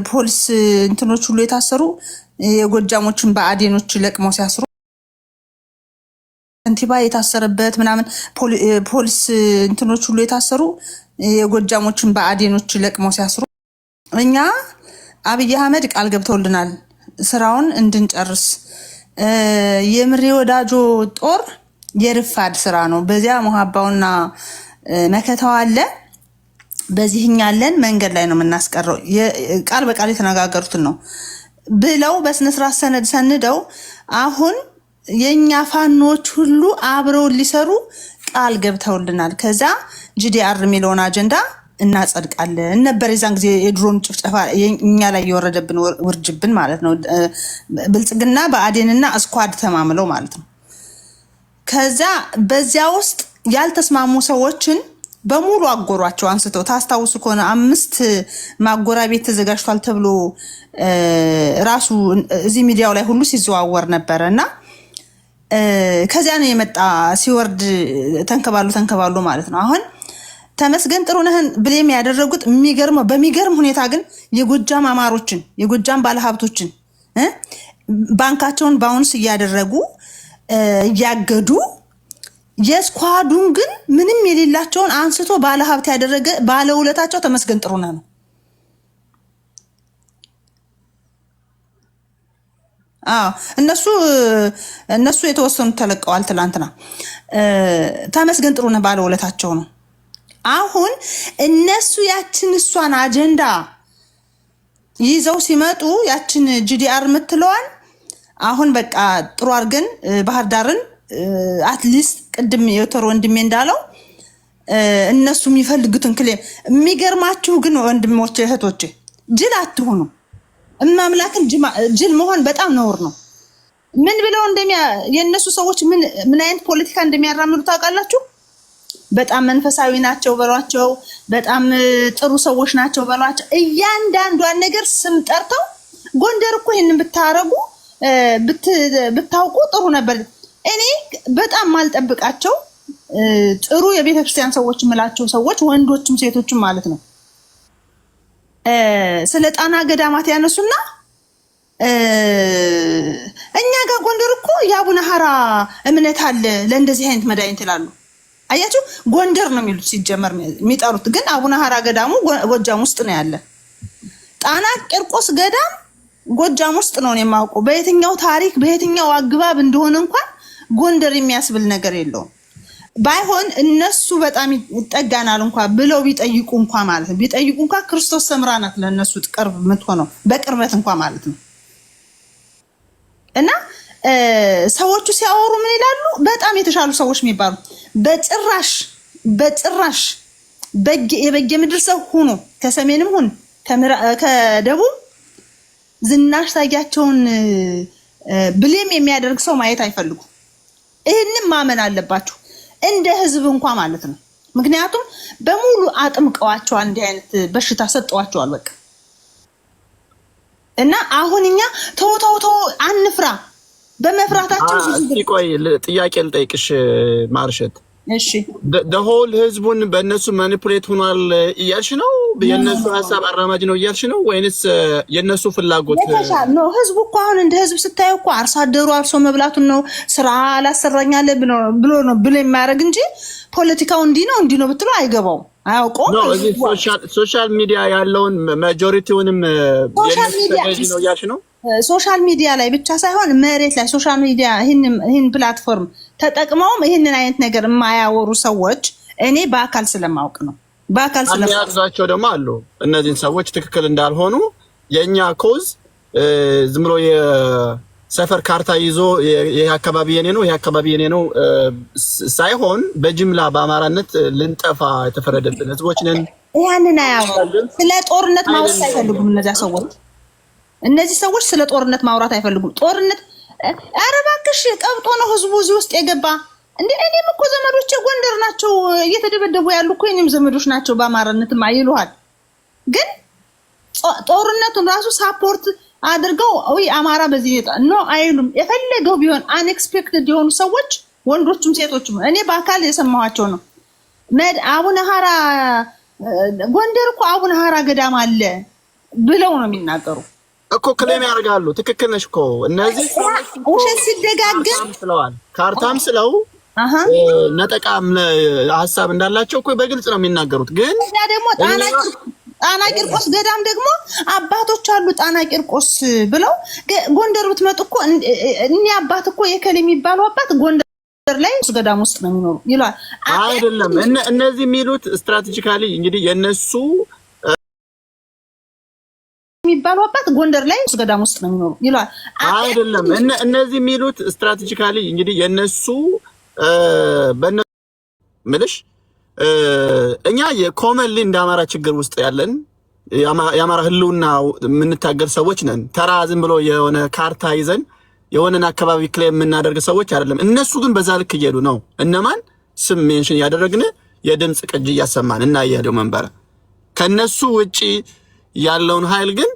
ፖሊስ እንትኖች ሁሉ የታሰሩ የጎጃሞችን በአዴኖች ለቅመው ሲያስሩ ከንቲባ የታሰረበት ምናምን ፖሊስ እንትኖች ሁሉ የታሰሩ የጎጃሞችን በአዴኖች ለቅመው ሲያስሩ እኛ አብይ አህመድ ቃል ገብተውልናል ስራውን እንድንጨርስ። የምሬ ወዳጆ ጦር የርፋድ ስራ ነው። በዚያ መሐባውና መከታው አለ፣ በዚህኛለን መንገድ ላይ ነው የምናስቀረው። ቃል በቃል የተነጋገሩትን ነው ብለው በስነስርዓት ሰነድ ሰንደው አሁን የኛ ፋኖች ሁሉ አብረው ሊሰሩ ቃል ገብተውልናል። ከዛ ጂዲአር የሚለውን አጀንዳ እናጸድቃለን ነበር። የዛን ጊዜ የድሮን ጭፍጨፋ እኛ ላይ የወረደብን ውርጅብን ማለት ነው። ብልጽግና በአዴንና ስኳድ ተማምለው ማለት ነው። ከዛ በዚያ ውስጥ ያልተስማሙ ሰዎችን በሙሉ አጎሯቸው አንስተው ታስታውሱ ከሆነ 5 ማጎራ ቤት ተዘጋጅቷል ተብሎ ራሱ እዚህ ሚዲያው ላይ ሁሉ ሲዘዋወር ነበርና ከዚያ ነው የመጣ ሲወርድ ተንከባሉ ማለት ነው። አሁን ተመስገን ጥሩነህን ብሌም ያደረጉት በሚገርም ሁኔታ ግን የጎጃም አማሮችን የጎጃም ባለሀብቶችን ባንካቸውን ባውንስ እያደረጉ እያገዱ የስኳዱን ግን ምንም የሌላቸውን አንስቶ ባለ ሀብት ያደረገ ባለውለታቸው ተመስገን ጥሩነህ ነው። እነሱ የተወሰኑት ተለቀዋል ትላንትና። ተመስገን ጥሩነህ ባለውለታቸው ነው። አሁን እነሱ ያችን እሷን አጀንዳ ይዘው ሲመጡ ያችን ጂዲአር የምትለዋን አሁን በቃ ጥሩ አድርገን ባህር ዳርን አትሊስት ቅድም የወተር ወንድሜ እንዳለው እነሱ የሚፈልጉትን ክሌም የሚገርማችሁ ግን ወንድሞቼ እህቶቼ ጅል አትሆኑ። እማምላክን ጅል መሆን በጣም ነውር ነው። ምን ብለው የእነሱ ሰዎች ምን አይነት ፖለቲካ እንደሚያራምዱ ታውቃላችሁ? በጣም መንፈሳዊ ናቸው በሏቸው፣ በጣም ጥሩ ሰዎች ናቸው በሏቸው። እያንዳንዷን ነገር ስም ጠርተው ጎንደር እኮ ይሄንን ብታረጉ ብታውቁ ጥሩ ነበር። እኔ በጣም ማልጠብቃቸው ጥሩ የቤተክርስቲያን ሰዎች የምላቸው ሰዎች ወንዶችም ሴቶችም ማለት ነው ስለ ጣና ገዳማት ያነሱና እኛ ጋር ጎንደር እኮ የአቡነ ሐራ እምነት አለ ለእንደዚህ አይነት መድኃኒት ይላሉ። አያችሁ ጎንደር ነው የሚሉት ሲጀመር የሚጠሩት ግን አቡነ ሐራ ገዳሙ ጎጃም ውስጥ ነው ያለ። ጣና ቂርቆስ ገዳም ጎጃም ውስጥ ነው የማውቀው። በየትኛው ታሪክ በየትኛው አግባብ እንደሆነ እንኳን ጎንደር የሚያስብል ነገር የለውም። ባይሆን እነሱ በጣም ይጠጋናል እንኳን ብለው ቢጠይቁ እንኳን ማለት ነው ቢጠይቁ እንኳን ክርስቶስ ሰምራ ናት ለነሱ ቅርብ የምትሆነው በቅርበት እንኳን ማለት ነው። እና ሰዎቹ ሲያወሩ ምን ይላሉ? በጣም የተሻሉ ሰዎች የሚባሉ በጭራሽ የበጌ ምድር ሰው ሁኑ ከሰሜንም ሁን ከደቡብ ዝናሽ ታያቸውን ብሌም የሚያደርግ ሰው ማየት አይፈልጉም። ይህንን ማመን አለባችሁ እንደ ህዝብ እንኳን ማለት ነው። ምክንያቱም በሙሉ አጥምቀዋቸዋል፣ እንዲህ አይነት በሽታ ሰጠዋቸዋል በቃ። እና አሁን እኛ ተው አንፍራ። በመፍራታችን ቆይ ጥያቄ ልጠይቅሽ ማርሸት። እሺ ደሆል ህዝቡን በእነሱ ማኒፑሌት ሆኗል እያልሽ ነው? የእነሱ ሀሳብ አራማጅ ነው እያልሽ ነው ወይንስ የእነሱ ፍላጎት ነው? ህዝቡ እኮ አሁን እንደ ህዝብ ስታየው እኮ አርሶ አደሩ አርሶ መብላቱን ነው ስራ አላሰራኛለ ብሎ ነው ብሎ የሚያደርግ እንጂ ፖለቲካው እንዲህ ነው ብትሎ አይገባውም፣ አያውቀውም። ሶሻል ሚዲያ ያለውን ማጆሪቲውንም የነሱ ነው እያልሽ ነው? ሶሻል ሚዲያ ላይ ብቻ ሳይሆን መሬት ላይ ሶሻል ሚዲያ ይህን ፕላትፎርም ተጠቅመውም ይህንን አይነት ነገር የማያወሩ ሰዎች እኔ በአካል ስለማውቅ ነው። በአካል ስለማውቃቸው ደግሞ አሉ እነዚህን ሰዎች ትክክል እንዳልሆኑ የኛ ኮዝ ዝም ብሎ የሰፈር ካርታ ይዞ ይሄ አካባቢ የኔ ነው ይሄ አካባቢ የኔ ነው ሳይሆን በጅምላ በአማራነት ልንጠፋ የተፈረደብን ህዝቦች ነን። ያንን አያወሩም። ስለ ጦርነት ማውራት አይፈልጉም እነዚህ ሰዎች ስለ ጦርነት ማውራት አይፈልጉም። ጦርነት ኧረ እባክሽ ቀብጦ ነው ህዝቡ እዚህ ውስጥ የገባ እንዴ? እኔም እኮ ዘመዶቼ ጎንደር ናቸው እየተደበደቡ ያሉ እኮ እኔም ዘመዶች ናቸው በአማራነትም አይሉሃል። ግን ጦርነቱን ራሱ ሳፖርት አድርገው ወይ አማራ በዚህ ነው አይሉም። የፈለገው ቢሆን አንኤክስፔክትድ የሆኑ ሰዎች ወንዶችም ሴቶችም እኔ በአካል የሰማኋቸው ነው። አቡነ ሐራ ጎንደር እኮ አቡነ ሐራ ገዳም አለ ብለው ነው የሚናገሩ እኮ ክሌም ያደርጋሉ። ትክክል ነሽ እኮ እነዚህ ውሸት ሲደጋገም ስለዋል ካርታም ስለው ነጠቃም ሀሳብ እንዳላቸው እኮ በግልጽ ነው የሚናገሩት። ግን ደግሞ ጣና ቂርቆስ ገዳም ደግሞ አባቶች አሉ ጣና ቂርቆስ ብለው ጎንደር ብትመጡ እኮ እኔ አባት እኮ የከለ የሚባሉ አባት ጎንደር ላይ ገዳም ውስጥ ነው የሚኖሩ ይላል። አይደለም እነዚህ የሚሉት ስትራቴጂካሊ እንግዲህ የነሱ የሚባሉ አባት ጎንደር ላይ ገዳም ውስጥ ነው የሚኖሩ ይላል። አይደለም እነዚህ የሚሉት ስትራቴጂካሊ እንግዲህ የነሱ ምልሽ እኛ የኮመንሊ እንደ አማራ ችግር ውስጥ ያለን የአማራ ህልውና የምንታገል ሰዎች ነን። ተራ ዝም ብሎ የሆነ ካርታ ይዘን የሆነን አካባቢ ክሌም የምናደርግ ሰዎች አይደለም። እነሱ ግን በዛ ልክ እየሄዱ ነው። እነማን ስም ሜንሽን ያደረግን የድምጽ ቅጅ እያሰማን እና እያሄደው መንበረ ከነሱ ውጪ ያለውን ኃይል ግን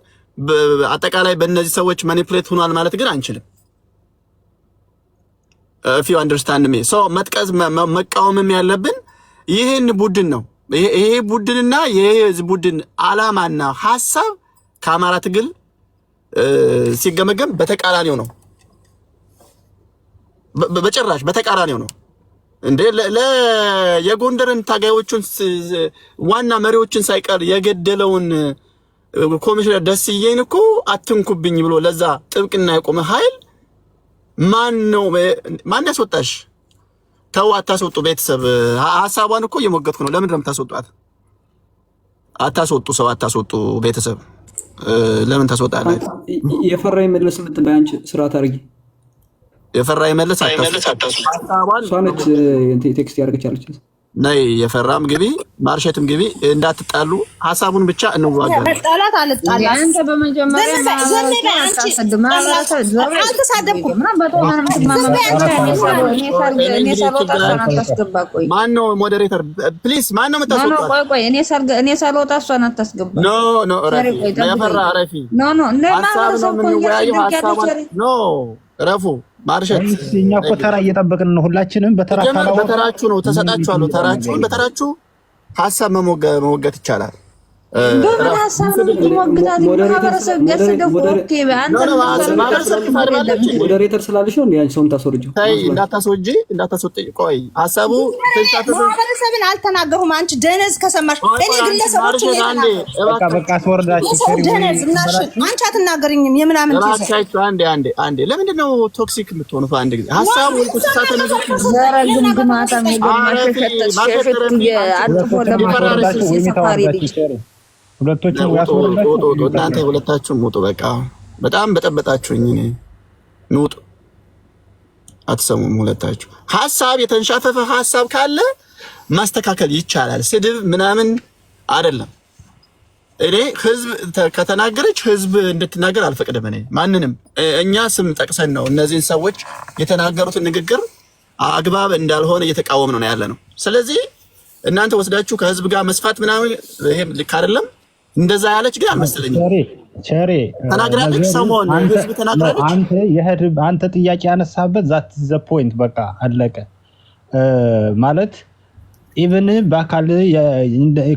አጠቃላይ በእነዚህ ሰዎች ማኒፑሌት ሆኗል ማለት ግን አንችልም። if you understand me so መጥቀስ መቃወምም ያለብን ይሄን ቡድን ነው። ይሄ ቡድንና የዚህ ቡድን አላማና ሐሳብ ከአማራ ትግል ሲገመገም በተቃራኒው ነው። በጭራሽ በተቃራኒው ነው። እንዴ የጎንደርን ታጋዮቹን ዋና መሪዎችን ሳይቀር የገደለውን ኮሚሽነር ደስዬን እኮ አትንኩብኝ ብሎ ለዛ ጥብቅና የቆመ ኃይል ማን ነው? ማን ያስወጣሽ? ተው አታስወጡ። ቤተሰብ ሐሳቧን እኮ እየሞገትኩ ነው። ለምን እንደምታስወጧት? አታስወጡ፣ ሰው አታስወጡ። ቤተሰብ ለምን ታስወጣላችሁ? የፈራ ይመለስ የምትባይ አንቺ ስርዓት አድርጊ። የፈራ ይመለስ አታስወጡ። እሷ ነች ቴክስት ያደርገቻለች። ነይ የፈራም ግቢ ማርሸትም ግቢ፣ እንዳትጣሉ ሐሳቡን ብቻ እንዋጋለን። መጣላት አልጣላ አንተ በመጀመሪያ ማን ነው ሞዴሬተር? ፕሊዝ ማን ነው የምታስወጣው? ቆይ እኔ ሳልወጣ እሷን አታስገባ። ኖ የፈራ አረፊ ኖ ረፉ ማርሸት እኛ እኮ ተራ እየጠበቅን ነው። ሁላችንም በተራችሁ ነው ተሰጣችኋለሁ። ተራችሁን በተራችሁ ሐሳብ መሞገት ይቻላል። ሞዴሬተር ስላለሽ ነው ያን ሰውም ታስወርጂው። እንዳታስወጪ። ቆይ ሐሳቡ ማህበረሰብን አልተናገሩም። አንቺ ደነዝ ከሰማሽ እኔ ግለሰቦችን በቃ አስወርዳችሁ ደነዝ ምናሽ አንቺ አትናገሪኝም። የምናምን ተይዛችሁ አንዴ ለምንድን ነው ቶክሲክ የምትሆኑ? አንድ ጊዜ ሐሳቡ ተሳተ ነገር ሁለቶቹም እናንተ ሁለታችሁም ውጡ። በቃ በጣም በጠበጣችሁኝ። እኔ ንውጡ፣ አትሰሙም ሁለታችሁ። ሐሳብ የተንሻፈፈ ሐሳብ ካለ ማስተካከል ይቻላል። ስድብ ምናምን አይደለም። እኔ ህዝብ ከተናገረች ህዝብ እንድትናገር አልፈቅድም። እኔ ማንንም እኛ ስም ጠቅሰን ነው እነዚህን ሰዎች የተናገሩትን ንግግር አግባብ እንዳልሆነ እየተቃወም ነው ያለ ነው። ስለዚህ እናንተ ወስዳችሁ ከህዝብ ጋር መስፋት ምናምን ይሄም ልክ አይደለም። እንደዛ ያለች ግን አልመሰለኝም። ቸሬ ተናግራለች። ሰሞን ህዝብ ተናግራለች። አንተ ጥያቄ ያነሳበት ዛት ዘ ፖይንት በቃ አለቀ ማለት ኢቭን በአካል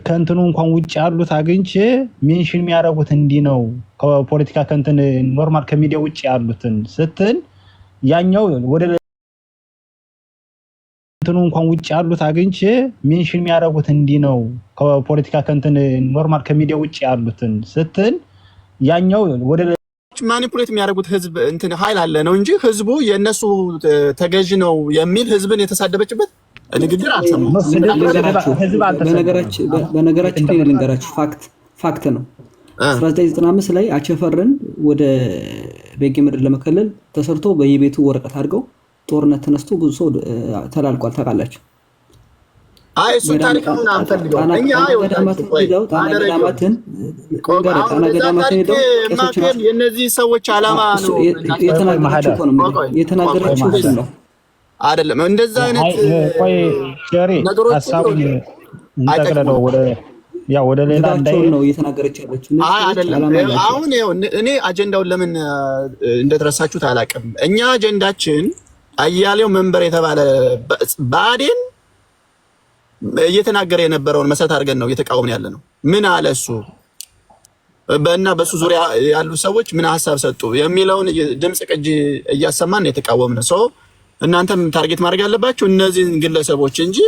ከእንትኑ እንኳን ውጭ ያሉት አግኝቼ ሜንሽን የሚያደርጉት እንዲህ ነው ከፖለቲካ ከእንትን ኖርማል ከሚዲያ ውጭ ያሉትን ስትል ያኛው ወደ እንትኑ እንኳን ውጭ ያሉት አግኝቼ ሜንሽን የሚያደርጉት እንዲህ ነው ከፖለቲካ ከእንትን ኖርማል ከሚዲያ ውጭ ያሉትን ስትል ያኛው ወደ ማኒፑሌት የሚያደርጉት ህዝብ እንትን ኃይል አለ ነው እንጂ ህዝቡ የነሱ ተገዥ ነው የሚል ህዝብን የተሳደበችበት ንግግር አልሰማሁም። በነገራችን ላይ ልንገራችሁ ፋክት ነው። 1995 ላይ አቸፈርን ወደ ቤጌ ምድር ለመከለል ተሰርቶ በየቤቱ ወረቀት አድርገው ጦርነት ተነስቶ ብዙ ሰው ተላልቋል። ታውቃላችሁ። አይ እሱ ታሪክ ነው አንፈልገው። እኛ የነዚህ ሰዎች አላማ ነው የተናገረችው ነው አይደለም። እንደዛ አይነት ቆይ ጀሪ ሐሳቡን እንጠቅለለው ወደ ሌላ ነው እየተናገረች ያለችው። አይደለም አሁን እኔ አጀንዳውን ለምን እንደተረሳችሁት አላውቅም። እኛ አጀንዳችን አያሌው መንበር የተባለ ባዴን እየተናገረ የነበረውን መሰረት አድርገን ነው እየተቃወምን ያለ ነው። ምን አለ እሱ በሱ ዙሪያ ያሉ ሰዎች ምን ሐሳብ ሰጡ የሚለውን ድምጽ ቅጂ እያሰማን ነው የተቃወምን። ሰው እናንተም ታርጌት ማድረግ ያለባችሁ እነዚህን ግለሰቦች እንጂ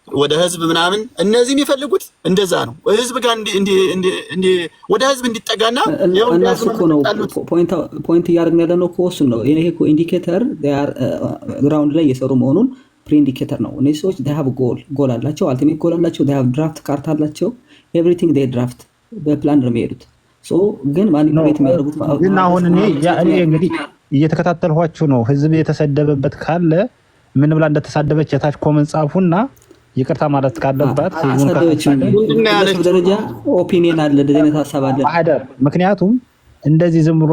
ወደ ህዝብ ምናምን እነዚህ የሚፈልጉት እንደዛ ነው። ህዝብ ጋር እንዲ ወደ ህዝብ እንዲጠጋና እነሱ እኮ ነው ፖይንት እያደረግን ያለ ነው እኮ እሱን ነው። ይሄ እኮ ኢንዲኬተር ግራውንድ ላይ እየሰሩ መሆኑን ፕሪ ኢንዲኬተር ነው። እነዚህ ሰዎች they have ጎል አላቸው፣ አልቲሜት ጎል አላቸው፣ they have ድራፍት ካርታ አላቸው። ኤቭሪቲንግ they ድራፍት በፕላን ነው የሚሄዱት። ግን ማኒፑሌት የሚያደርጉት ግን አሁን እኔ እንግዲህ እየተከታተልኋችሁ ነው። ህዝብ የተሰደበበት ካለ ምን ብላ እንደተሳደበች የታች ኮመንት ጻፉና ይቅርታ ማለት ካለባት ደረጃ ኦፒኒየን አለ፣ እንደዚህ አይነት ሀሳብ አለ አይደል? ምክንያቱም እንደዚህ ዝም ብሎ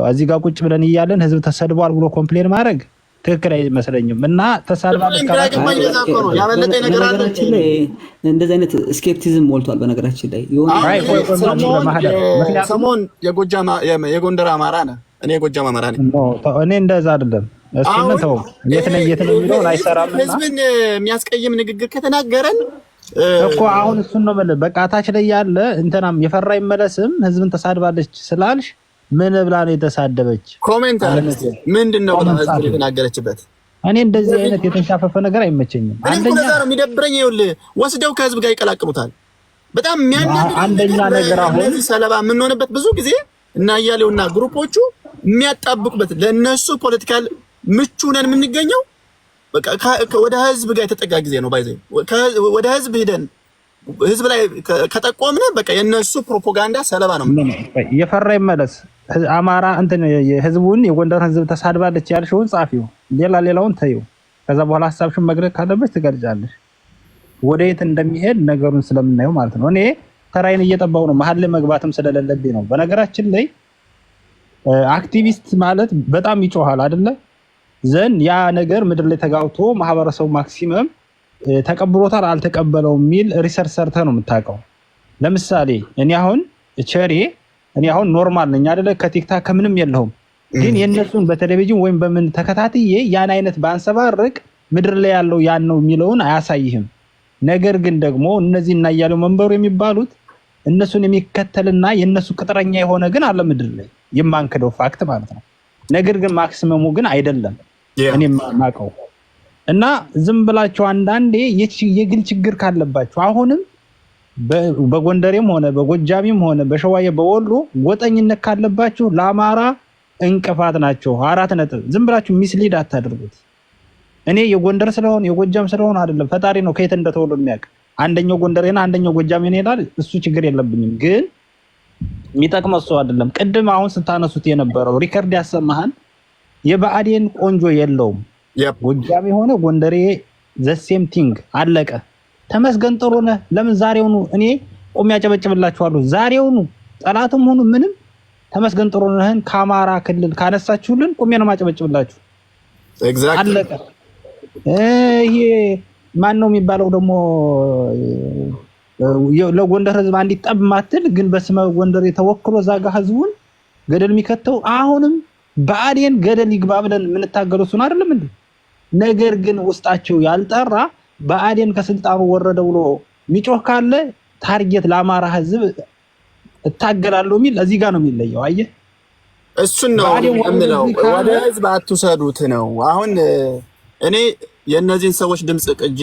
እዚህ ጋር ቁጭ ብለን እያለን ህዝብ ተሰድቧል ብሎ ኮምፕሌን ማድረግ ትክክል አይመስለኝም። እና ተሳድባለች በነገራችን ላይ እንደዚህ አይነት ስኬፕቲዝም ሞልቷል። በነገራችን ላይ ሰሞን የጎንደር አማራ ነህ፣ እኔ የጎጃም አማራ ነኝ። እኔ እንደዛ አይደለም። እሱን ተው የት ነው የሚለውን አይሰራም። ህዝብን የሚያስቀይም ንግግር ከተናገረን እኮ አሁን እሱን ነው ማለት በቃ ታች ላይ ያለ እንትናም የፈራ ይመለስም ህዝብን ተሳድባለች ስላልሽ ምን ብላ ነው የተሳደበች? ኮሜንት ምንድነው ህዝብ የተናገረችበት? እኔ እንደዚህ አይነት የተንሻፈፈ ነገር አይመቸኝም። አንደኛ ነው የሚደብረኝ። ይኸውልህ ወስደው ከህዝብ ጋር ይቀላቅሉታል። በጣም አንደኛ ነገር አሁን ሰለባ የምንሆንበት ብዙ ጊዜ እና እያሌውና ግሩፖቹ የሚያጣብቁበት ለነሱ ፖለቲካል ምቹ ነን የምንገኘው በቃ ወደ ህዝብ ጋር የተጠጋ ጊዜ ነው። ባይዘይ ወደ ህዝብ ሄደን ህዝብ ላይ ከጠቆምነ በቃ የነሱ ፕሮፓጋንዳ ሰለባ ነው። የፈራ ይመለስ። አማራ እንትን ህዝቡን የጎንደር ህዝብ ተሳድባለች ያልሽውን ጻፊው፣ ሌላውን ተይው። ከዛ በኋላ ሐሳብሽን መግለጽ ካለበች ትገልጫለሽ። ወደ የት እንደሚሄድ ነገሩን ስለምናየው ማለት ነው። እኔ ተራይን እየጠባው ነው፣ መሀል ላይ መግባትም ስለሌለብኝ ነው። በነገራችን ላይ አክቲቪስት ማለት በጣም ይጮሃል አይደለ? ዘን ያ ነገር ምድር ላይ ተጋውቶ ማህበረሰቡ ማክሲመም ተቀብሎታል አልተቀበለውም የሚል ሪሰርች ሰርተ ነው የምታውቀው። ለምሳሌ እኔ አሁን ኖርማል ነኝ አይደለ? ከቲክታክ ከምንም የለውም። ግን የነሱን በቴሌቪዥን ወይም በምን ተከታትዬ ያን አይነት ባንሰባርቅ ምድር ላይ ያለው ያን ነው የሚለውን አያሳይህም። ነገር ግን ደግሞ እነዚህ እና እያለው መንበሩ የሚባሉት እነሱን የሚከተልና የነሱ ቅጥረኛ የሆነ ግን አለ ምድር ላይ የማንከደው ፋክት ማለት ነው። ነገር ግን ማክሲመሙ ግን አይደለም እኔ ማቀው እና ዝም ብላችሁ አንዳንዴ የግል ችግር ካለባችሁ አሁንም በጎንደሬም ሆነ በጎጃሚም ሆነ በሸዋዬ በወሎ ጎጠኝነት ካለባችሁ ለአማራ እንቅፋት ናቸው። 4 ነጥብ። ዝም ብላችሁ ሚስሊድ አታድርጉት። እኔ የጎንደር ስለሆነ የጎጃም ስለሆነ አይደለም፣ ፈጣሪ ነው ከየት እንደተወለደ የሚያውቅ። አንደኛው ጎንደሬና አንደኛው ጎጃሜ ነው ይላል፣ እሱ ችግር የለብኝም። ግን የሚጠቅመው እሱ አይደለም። ቅድም አሁን ስታነሱት የነበረው ሪከርድ ያሰማህን የብአዴን ቆንጆ የለውም። ጎጃሜ ሆነ ጎንደሬ ዘሴም ቲንግ አለቀ። ተመስገን ጥሩነህ ለምን ዛሬውኑ እኔ ቆሜ ያጨበጭብላችኋለሁ። ዛሬውኑ ጠላትም ሆኑ ምንም ተመስገን ጥሩነህን ከአማራ ክልል ካነሳችሁልን ቆሜ ነው ማጨበጭብላችሁ። አለቀ። ይሄ ማን ነው የሚባለው ደግሞ ለጎንደር ህዝብ አንዲት ጠብ ማትል ግን በስመ ጎንደር የተወክሎ ዛጋ ህዝቡን ገደል የሚከተው አሁንም ብአዴን ገደል ይግባ ብለን የምንታገለው እሱን አይደለም እንዴ? ነገር ግን ውስጣቸው ያልጠራ ብአዴን ከስልጣኑ ወረደ ብሎ የሚጮህ ካለ ታርጌት ለአማራ ህዝብ እታገላለሁ የሚል እዚህ ጋር ነው የሚለየው። አየህ እሱን ነው የምለው። ወደ ህዝብ አትውሰዱት ነው። አሁን እኔ የእነዚህን ሰዎች ድምጽ ቅጂ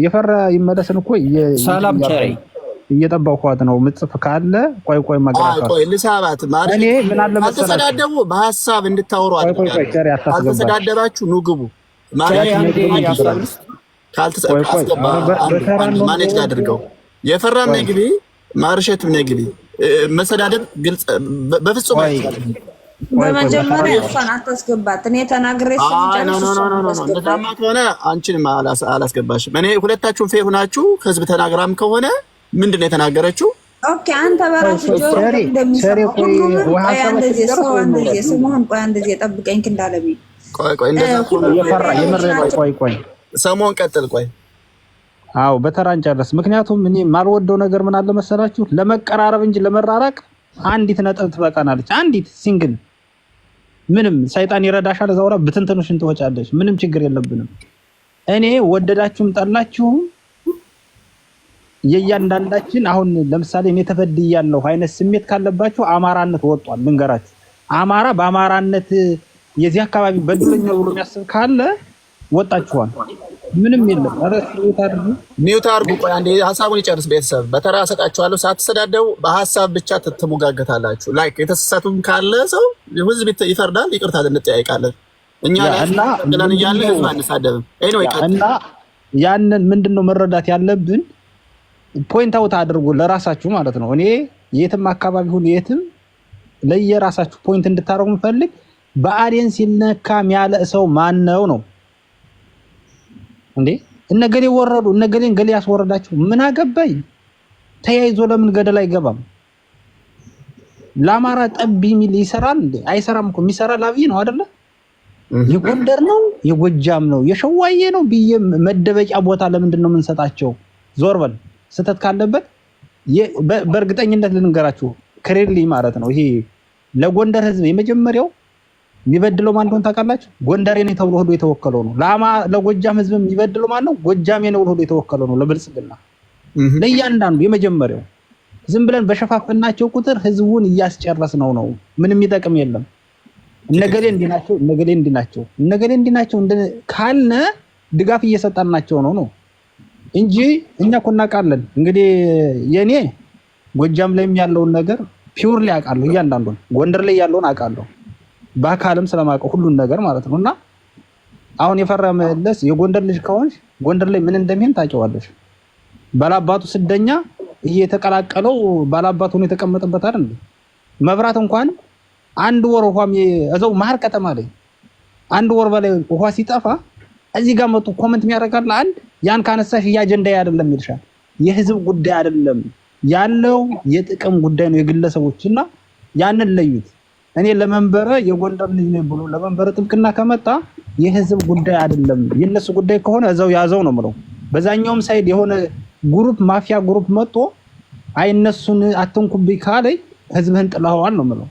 የፈራ ይመለስን እኮ ሰላም ቸሪ እየጠበቅኳት ነው። ምጽፍ ካለ ቆይ ማግራፋት ልሳባት ማለት እኔ ምን አለ መሰላችሁ አልተሰዳደቡ በሐሳብ እንድታወሩ አልተሰዳደባችሁ ኑ ግቡ ማኔጅ አድርገው የፈራም ነግቢ ማርሸትም ነግቢ መሰዳደብ ግልጽ በፍጹም አይቻልም። በመጀመሪያ እሷን አታስገባት። እኔ ተናግሬ እንደዛማ ከሆነ አንቺንም አላስገባሽም። እኔ ሁለታችሁም ፌር ሆናችሁ ህዝብ ተናግራም ከሆነ ምንድነው የተናገረችው? ኦኬ አንተ በራስህ ጆሮ እንደሚሰማው ቆይ እንደዚህ ጠብቀኝ እንዳለብኝ ቆይ እንደዛ የፈራ የመረረ ቆይ ሰሞን ቀጥል ቆይ አው በተራን ጨርስ። ምክንያቱም እኔ ማልወደው ነገር ምን አለ መሰላችሁ ለመቀራረብ እንጂ ለመራራቅ አንዲት ነጥብ ትበቃናለች። አንዲት ሲንግል ምንም ሰይጣን ይረዳሻል። እዛውራ ብትንተኑሽን ትወጫለሽ። ምንም ችግር የለብንም። እኔ ወደዳችሁም ጠላችሁም የእያንዳንዳችን አሁን ለምሳሌ እኔ ተፈድያለሁ አይነት ስሜት ካለባችሁ አማራነት ወጧል። ልንገራችሁ አማራ በአማራነት የዚህ አካባቢ በድለኛው ብሎ የሚያስብ ካለ ወጣችኋል። ምንም የለም። ኒውት አድርጉ። ቆይ አንዴ ሐሳቡን ይጨርስ። ቤተሰብ በተራ ሰጣችኋለሁ። ሳትሰዳደው በሐሳብ ብቻ ትሞጋገታላችሁ። ላይክ የተሰሳቱም ካለ ሰው ህዝብ ይፈርዳል። ይቅርታ እንጠያይቃለን። እኛ ለና ያለ ህዝብ አንሳደብም። ኤኒዌይ እና ያንን ምንድነው መረዳት ያለብን ፖይንት አውት አድርጉ ለራሳችሁ ማለት ነው። እኔ የትም አካባቢ ሁሉ የትም ለየራሳችሁ ፖይንት እንድታረጉ ምፈልግ ብአዴን ሲነካ ያለ ሰው ማን ነው እንዴ? እነገሌ ወረዱ እነገሌን ገሌ ያስወረዳችሁ ምን አገባኝ? ተያይዞ ለምን ገደል አይገባም? ለአማራ ጠብ የሚል ይሰራል እንዴ? አይሰራም እኮ። የሚሰራ ላብይ ነው አይደለ? የጎንደር ነው የጎጃም ነው የሸዋዬ ነው ብዬ መደበቂያ ቦታ ለምንድን ነው የምንሰጣቸው? ዞር በል። ስተት ካለበት በእርግጠኝነት ልንገራችሁ ክሬድሊ ማለት ነው። ይሄ ለጎንደር ህዝብ የመጀመሪያው የሚበድለው ማን እንደሆነ ታውቃላችሁ? ጎንደሬ ነው ተብሎ ሁሉ የተወከለው ነው። ለጎጃም ህዝብ የሚበድለው ማን ነው? ጎጃሜ ነው ሁሉ የተወከለው ነው። ለብልጽግና ለእያንዳንዱ የመጀመሪያው ዝም ብለን በሸፋፍናቸው ቁጥር ህዝቡን እያስጨረስ ነው። ምንም ይጠቅም የለም። እነገሌ እንዲናቸው ካልነ ድጋፍ እየሰጣናቸው ነው እንጂ እኛ እኮ እናውቃለን። እንግዲህ የኔ ጎጃም ላይም ያለውን ነገር ፒውርሊ አውቃለሁ፣ እያንዳንዱን ጎንደር ላይ ያለውን አውቃለሁ፣ በአካልም ስለማውቀው ሁሉን ነገር ማለት ነውና አሁን የፈራ መለስ የጎንደር ልጅ ከሆንሽ ጎንደር ላይ ምን እንደሚሆን ታውቂዋለሽ። ባላባቱ ስደኛ እየተቀላቀለው ባላባቱ ነው የተቀመጠበት አይደል? መብራት እንኳን አንድ ወር ውሃም እዛው መሀል ከተማ ላይ አንድ ወር በላይ ውሃ ሲጠፋ እዚህ ጋር መጡ ኮሜንት የሚያደርጋል። አንድ ያን ካነሳሽ የአጀንዳ አይደለም ይልሻል። የህዝብ ጉዳይ አይደለም ያለው የጥቅም ጉዳይ ነው የግለሰቦችና ያንን ለዩት። እኔ ለመንበረ የጎንደር ልጅ ነኝ ብሎ ለመንበረ ጥብቅና ከመጣ የህዝብ ጉዳይ አይደለም፣ የነሱ ጉዳይ ከሆነ እዛው ያዘው ነው የምለው። በዛኛውም ሳይድ የሆነ ግሩፕ ማፊያ ግሩፕ መጥቶ አይነሱን አትንኩብኝ ካለኝ ህዝብህን ጥለዋል ነው የምለው።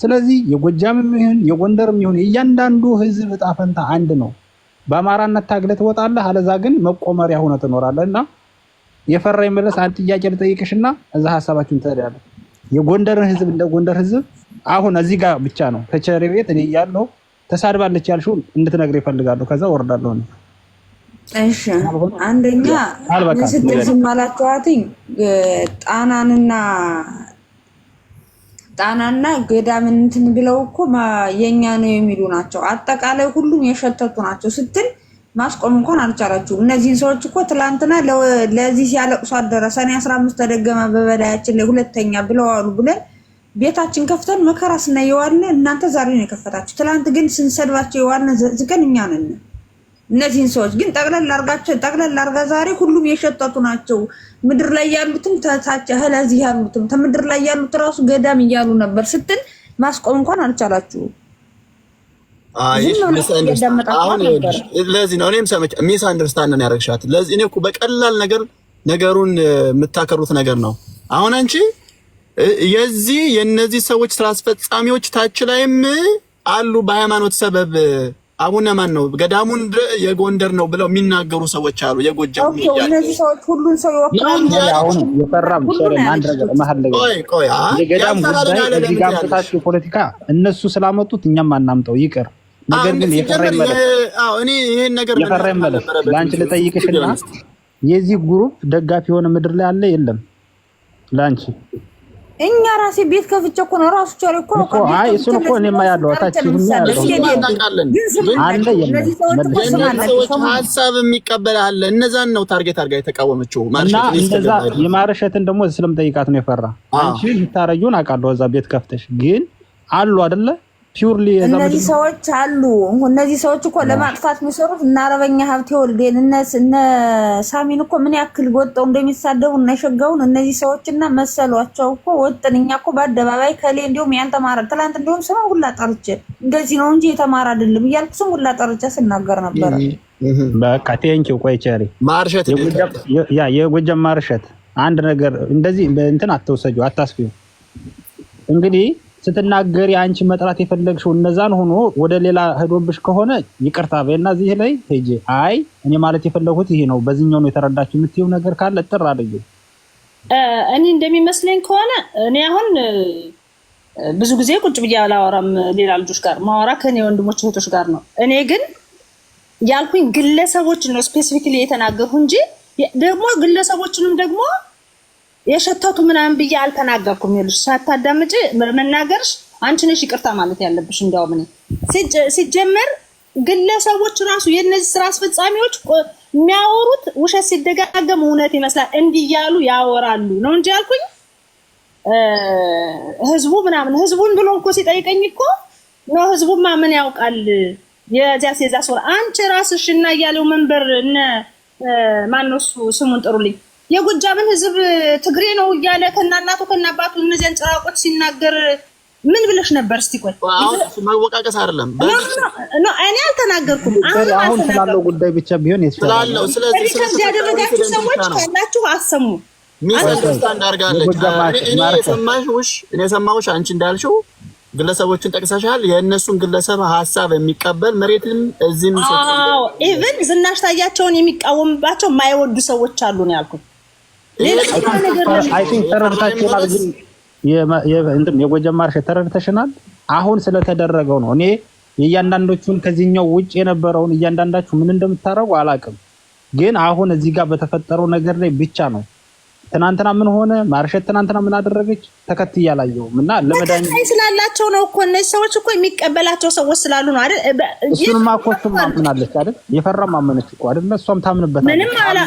ስለዚህ የጎጃምም ይሁን የጎንደርም ይሁን እያንዳንዱ ህዝብ ዕጣ ፈንታ አንድ ነው። በአማራነት ታግለህ ትወጣለህ፣ አለዛ ግን መቆመሪያ ሆነ ትኖራለህና የፈራ ይመለስ። አንድ ጥያቄ ልጠይቅሽና እዛ ሐሳባችሁን ትሄዳለህ። የጎንደርን ህዝብ እንደ ጎንደር ህዝብ አሁን እዚህ ጋር ብቻ ነው ከቸሬ ቤት እኔ ያለው ተሳድባለች ያልሽው እንድትነግር ይፈልጋለሁ። ከዛ ወርዳለሁ ነው። እሺ አንደኛ ለስደዝም ማላቷትኝ ጣናና ገዳምን እንትን ብለው እኮ የኛ ነው የሚሉ ናቸው። አጠቃላይ ሁሉም የሸተቱ ናቸው ስትል ማስቆም እንኳን አልቻላችሁ። እነዚህን ሰዎች እኮ ትላንትና ለዚህ ሲያለቅሱ አደረ። ሰኔ 15 ተደገመ በበላያችን ላይ ሁለተኛ ብለዋሉ ብለን ቤታችን ከፍተን መከራ ስናየዋለን። እናንተ ዛሬ ነው የከፈታችሁ። ትላንት ግን ስንሰድባቸው የዋልን ዝቀን እኛ ነን። እነዚህን ሰዎች ግን ጠቅለል አርጋ ዛሬ ሁሉም የሸተቱ ናቸው። ምድር ላይ ያሉትም ታች ለዚህ ያሉትም ምድር ላይ ያሉት ራሱ ገዳም እያሉ ነበር ስትል ማስቆም እንኳን አልቻላችሁ። ለዚህ ነው እኔም ሰምቼ ሚስ አንደርስታንድ ነው ያደረግሻት። ለዚህ እኔ እኮ በቀላል ነገሩን የምታከሩት ነገር ነው። አሁን አንቺ የነዚህ ሰዎች ስራ አስፈጻሚዎች ታች ላይም አሉ በሃይማኖት ሰበብ አቡነ ማን ነው ገዳሙን የጎንደር ነው ብለው የሚናገሩ ሰዎች አሉ። የጎጃም እነዚህ ሰዎች ሁሉን ሰው ይወክላሉ። አሁን የፈራም ሸረን አንድ ነገር መሐል ነገር ቆይ የገዳም ጉዳይ እዚህ ጋር ተታችሁ ፖለቲካ እነሱ ስላመጡት እኛም አናምጠው ይቅር። ነገር ግን የፈራም ማለት እኔ ይሄን ነገር የፈራም ማለት ላንቺ ልጠይቅሽና የዚህ ግሩፕ ደጋፊ የሆነ ምድር ላይ አለ የለም? ላንቺ እኛ ራሴ ቤት ከፍቼ እኮ ነው ራሱ ቻለ እኮ አይ እሱን እኮ እኔማ ያለው አታችሁም ያለው አለ የለም ሐሳብ የሚቀበል አለ። እነዛን ነው ታርጌት አድርጋ የተቃወመችው ማርሸት እንደዛ የማርሸትን ደግሞ ስለምጠይቃት ነው የፈራ። አንቺ ልታረዩን አውቃለሁ እዛ ቤት ከፍተሽ ግን አሉ አይደለ ፒውርሊ እነዚህ ሰዎች አሉ። እነዚህ ሰዎች እኮ ለማጥፋት የሚሰሩት እና አረበኛ ሀብቴ ወልዴን እነ ሳሚን እኮ ምን ያክል ወጣው እንደሚሳደቡ እና ሸጋውን እነዚህ ሰዎችና መሰሏቸው እኮ ወጥንኛ እኮ በአደባባይ ከሌ እንዲሁም ያልተማረ ትላንት እንዲሁም ስም ሁላ ጠርቼ እንደዚህ ነው እንጂ የተማረ አይደለም እያልኩ ስም ሁላ ጠርቼ ስናገር ነበር። በቃ ቴንኪው። ቆይ ቸሪ ማርሸት የጎጃም ማርሸት አንድ ነገር እንደዚህ እንትን አትወሰጁ አታስፊው። እንግዲህ ስትናገሪ አንቺ መጥራት የፈለግሽው እነዛን ሆኖ ወደ ሌላ ሄዶብሽ ከሆነ ይቅርታ በእና እዚህ ላይ ሄጄ አይ እኔ ማለት የፈለኩት ይሄ ነው በዚህኛው ነው የተረዳችሁ የምትይው ነገር ካለ ጥር አድርጊ። እኔ እንደሚመስለኝ ከሆነ እኔ አሁን ብዙ ጊዜ ቁጭ ብዬ አላወራም ሌላ ልጆች ጋር ማወራ ከኔ ወንድሞች እህቶች ጋር ነው። እኔ ግን ያልኩኝ ግለሰቦችን ነው ስፔሲፊክሊ የተናገርኩ እንጂ ደግሞ ግለሰቦችንም ደግሞ የሸተቱ ምናምን ብዬ አልተናገርኩም። ይልሽ ሳታዳምጪ መናገርሽ አንቺ ነሽ ይቅርታ ማለት ያለብሽ። እንደው ምን ሲጀመር ግለሰቦች ራሱ የነዚህ ስራ አስፈጻሚዎች የሚያወሩት ውሸት ሲደጋገም እውነት ይመስላል እንዲያሉ ያወራሉ ነው እንጂ ያልኩኝ ህዝቡ ምናምን ህዝቡን ብሎ እኮ ሲጠይቀኝ እኮ ነው ህዝቡማ ምን ያውቃል የዚያስ የዛስ ወራ አንቺ ራስሽ እና ያለው መንበር እነ ማነው ስሙን ጥሩልኝ የጎጃምን ህዝብ ትግሬ ነው እያለ ከናናቱ ከናባቱ እነዚያን ጭራቆች ሲናገር ምን ብለሽ ነበር? እስቲ ቆይ አሁን ማወቃቀስ አይደለም ነው እኔ አልተናገርኩም። አሁን ስላለው ጉዳይ ብቻ ቢሆን ስላለው ስለዚህ ያደረጋችሁ ሰዎች ካላችሁ አሰሙ። ሚስአንደርስታንድ አድርጋለች። እኔ ሰማሁሽ አንቺ እንዳልሽው ግለሰቦችን ጠቅሰሻል። የእነሱን ግለሰብ ሀሳብ የሚቀበል መሬትም እዚህም ኢቭን ዝናሽ ታያቸውን የሚቃወምባቸው የማይወዱ ሰዎች አሉ ነው ያልኩት። አይ ቲንክ ተረድታችኋል። ግን የጎጃም ማርሸት ተረድተሽናል። አሁን ስለተደረገው ነው። እኔ የእያንዳንዶቹን ከዚህኛው ውጭ የነበረውን እያንዳንዳችሁ ምን እንደምታረጉ አላውቅም፣ ግን አሁን እዚህ ጋር በተፈጠረው ነገር ላይ ብቻ ነው። ትናንትና ምን ሆነ ማርሸት ትናንትና ምን አደረገች ተከትዬ አላየሁም። እና ለመዳኝ ስላላቸው ነው እኮ እነዚህ ሰዎች እኮ የሚቀበላቸው ሰዎች ስላሉ ነው አይደል? እሱንም አኮስም ማምናለች አይደል? የፈራ ማመነች እኮ አይደል? እሷም ታምንበታለች። ምንም አላ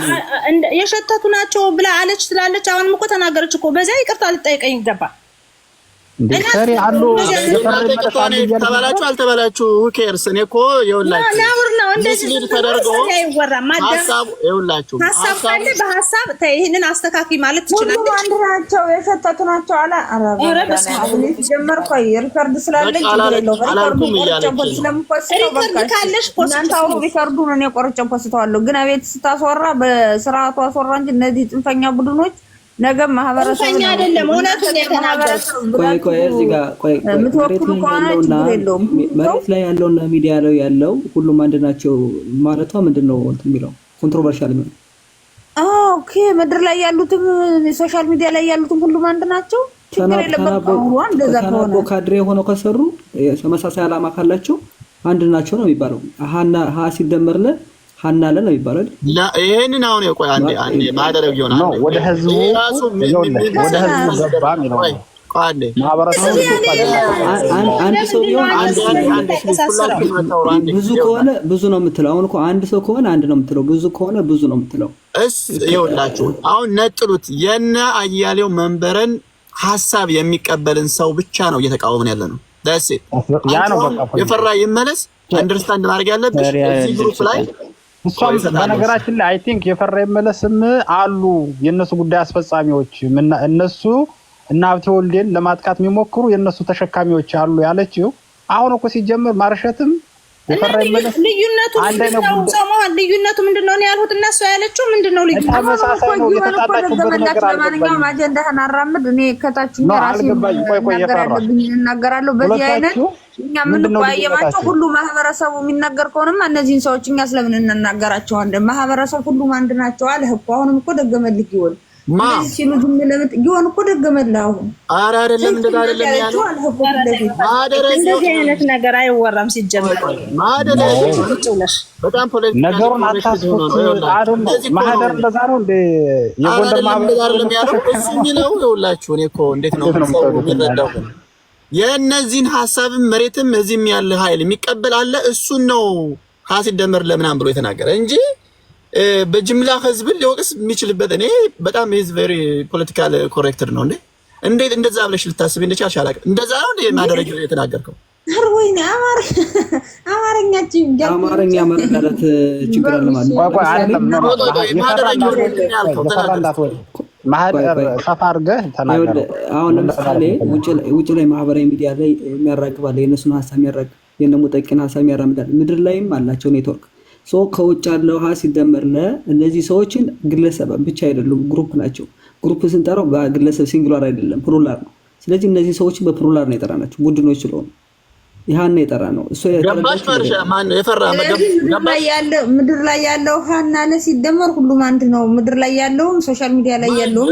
የሸተቱ ናቸው ብላ አለች ስላለች አሁንም እኮ ተናገረች እኮ። በዛ ይቅርታ ልጠይቀኝ ይገባል። እንደሰሪ አሉ ተባላችሁ አልተባላችሁ ኬርስ እኔ እኮ ይኸውላችሁ ነው እንደዚህ ተደርጎ አይወራም። ሐሳብ ይኸውላችሁ ሐሳብ ካለ በሐሳብ ይሄንን አስተካኪ ማለት ትችላለች። አንድ ናቸው የሸተቱ ናቸው አለ አረ ጀመር ቆይ ሪከርድ ስላለኝ ይችላልው ሪከርድ ካለሽ ፖስታው ሪከርዱ ነው እኔ ቆርጬ ፖስተዋለሁ። ግን አቤት ስታስወራ በስርዓቱ አስወራ እንጂ እነዚህ ጽንፈኛ ቡድኖች ነገ ማህበረሰብ ነው አይደለም። እውነቱን የተናገረው ቆይ እዚህ ጋር መሬት ላይ ያለውና ሚዲያ ላይ ያለው ሁሉም አንድ ናቸው ማለቷ ምንድነው እንትን የሚለው ኮንትሮቨርሻል ነው። ኦኬ ምድር ላይ ያሉትም ሶሻል ሚዲያ ላይ ያሉትም ሁሉም አንድ ናቸው። ችግር የለበትም። እንደዛ ከሆነ ካድሬ ሆነው ከሰሩ ተመሳሳይ ዓላማ ካላቸው አንድ ናቸው ነው የሚባለው። ሀ ሲደመርለ ሀናለ ነው ይባላል። ይሄንን አሁን ቆይ አንዴ ማደረግ ይሆናል ነው ወደ ህዝቡ ገባም ነው። አንድ ሰው ቢሆን ብዙ ከሆነ ብዙ ነው የምትለው። አሁን እኮ አንድ ሰው ከሆነ አንድ ነው የምትለው፣ ብዙ ከሆነ ብዙ ነው የምትለው። ይኸውላችሁ አሁን ነጥሉት። የነ አያሌው መንበረን ሐሳብ የሚቀበልን ሰው ብቻ ነው እየተቃወምን ያለ ነው። ዳስ ያ ነው በቃ የፈራ ይመለስ። አንደርስታንድ ማድረግ ያለብሽ እዚህ ግሩፕ ላይ እሷም በነገራችን ላይ አይ ቲንክ የፈራ ይመለስም አሉ የነሱ ጉዳይ አስፈጻሚዎች እነሱ እና ሀብቴ ወልዴን ለማጥቃት የሚሞክሩ የነሱ ተሸካሚዎች አሉ ያለችው። አሁን እኮ ሲጀምር ማርሸትም የፈራ ይመለስ ልዩነቱ ልዩነቱ ምንድነው ነው ያልሁት። እነሱ ያለችው ምንድነው ልዩነቱ? ተመሳሳይ ነው። የተጣጣችሁበት ነገር ለማንኛውም አጀንዳህን አራምድ። እኔ ከታችኛ ራሴ እናገራለሁ። በዚህ አይነት እኛ ምን ቆያየማቸው ሁሉ ማህበረሰቡ የሚናገር ከሆነማ እነዚህን ሰዎች እኛ ስለምን እንናገራቸዋለን? ማህበረሰቡ ሁሉም አንድ ናቸው አለ እኮ። አሁንም እኮ ደገመልክ ይወል እነዚህ ሲሉ ዝም ለምን ይሆን እኮ ደገመልህ። አሁን ኧረ አይደለም እንደዛ አይደለም ያለው እንደዚህ አይነት ነገር አይወራም ሲጀመር። በጣም ፖለቲካ ነገሩን አታስቡት አይደል? ማህደር እንደዛ ነው እንደ የጎንደር ማህበር አይደለም ያለው እሱ የሚለው ይኸውላችሁ። እኔ እኮ እንዴት ነው ሰው የሚረዳው? የእነዚህን ሐሳብም መሬትም እዚህም ያለ ኃይል የሚቀበል አለ። እሱን ነው ሀሲደመር ለምናም ብሎ የተናገረ እንጂ በጅምላ ህዝብን ሊወቅስ የሚችልበት እኔ በጣም is very political corrected ነው። እንዴት እንደዛ ብለሽ ልታስብ እንደቻልሽ አላውቅም። እንደዛ ነው እንዴ ማደረግ የተናገርከው? ወይኔ አማርኛ መረዳት ችግር አለ ማለት ነው። ማህደር ሰፋ አድርገህ ተናገር። አሁን ለምሳሌ ውጭ ላይ ማህበራዊ ሚዲያ ላይ የሚያራግባል የነሱን ሐሳብ የሚያራግብ የነሙጠቂን ሐሳብ የሚያራምዳል። ምድር ላይም አላቸው ኔትወርክ ሶ ከውጭ ያለው ሲደመር እነዚህ ሰዎችን ግለሰብ ብቻ አይደሉም፣ ግሩፕ ናቸው። ግሩፕ ስንጠራው በግለሰብ ሲንጉላር አይደለም ፕሉራል ነው። ስለዚህ እነዚህ ሰዎችን በፕሉራል ነው የጠራናቸው ቡድኖች ስለሆኑ ይሃን ነው የጠራነው። እሱ ገባሽ ማርሻ ማን የፈራ ምድር ላይ ያለው ሃና ሲደመር ሁሉም አንድ ነው። ምድር ላይ ያለው ሶሻል ሚዲያ ላይ ያለው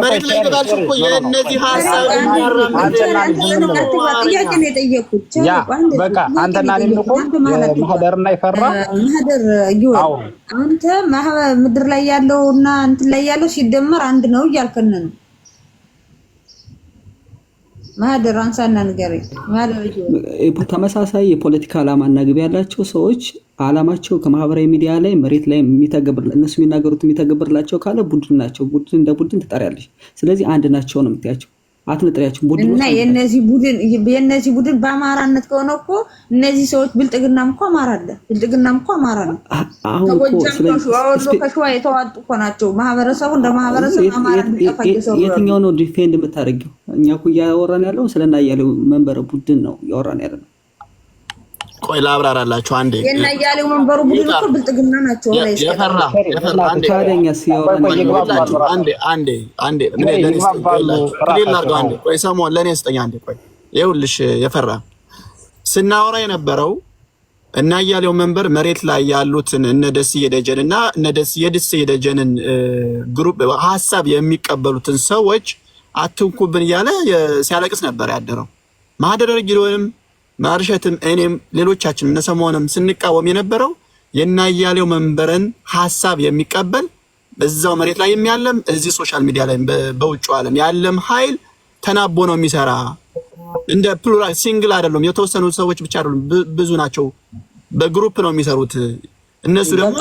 መሬት ላይ ተባልሽ እኮ የእነዚህ ሐሳብ በቃ አንተና እኔም እኮ ማህደርና ይፈራ ማህደር አንተ ምድር ላይ ያለውና እንትን ላይ ያለው ሲደመር አንድ ነው እያልከን ነው። ማህደር አንሳና ንገሪ። ማህደር ተመሳሳይ የፖለቲካ ዓላማና ግብ ያላቸው ሰዎች ዓላማቸው ከማህበራዊ ሚዲያ ላይ መሬት ላይ የሚተገብር እነሱ የሚናገሩት የሚተገብርላቸው ካለ ቡድን ናቸው። ቡድን እንደ ቡድን ትጠሪያለሽ። ስለዚህ አንድ ናቸው ነው የምትያቸው። አትነጥሪያቸው ቡድን እና የነዚህ ቡድን በአማራነት ከሆነ እኮ እነዚህ ሰዎች ብልጥግናም እኮ አማራ አለ። ብልጥግናም እኮ አማራ ነው። አሁን እኮ ከሸዋ የተዋጡ እኮ ናቸው። ማህበረሰቡ እንደ ማህበረሰብ አማራ ተፈቀደው የትኛው ነው ዲፌንድ የምታደርጊው? እኛ እኮ እያወራን ያለው ስለና ያለው መንበረ ቡድን ነው እያወራን ያለው። ቆይ ላብራራላችሁ አንዴ። የና ያለው መንበሩ ቡድን እኮ ብልጥግና ናቸው። የፈራ አንዴ ታዲያኛስ አንዴ ምን ለኔስ ላርገው አንዴ። ቆይ ሰሞን ለኔ ስጠኝ አንዴ። ቆይ ይኸውልሽ የፈራ ስናወራ የነበረው እና አያሌው መንበር መሬት ላይ ያሉትን እነ ደስዬ ደጀንና እነ ደስዬ ደጀንን ግሩፕ ሐሳብ የሚቀበሉትን ሰዎች አትንኩብን እያለ ሲያለቅስ ነበር ያደረው። ማህደረ ጊዮንም ማርሸትም እኔም ሌሎቻችን እነ ሰሞንም ስንቃወም የነበረው የና አያሌው መንበርን ሐሳብ የሚቀበል በዛው መሬት ላይ የሚያለም እዚህ ሶሻል ሚዲያ ላይ በውጭው ዓለም ያለም ኃይል ተናቦ ነው የሚሰራ። እንደ ፕሉራል ሲንግል አይደለም፣ የተወሰኑ ሰዎች ብቻ አይደሉም፣ ብዙ ናቸው። በግሩፕ ነው የሚሰሩት። እነሱ ደግሞ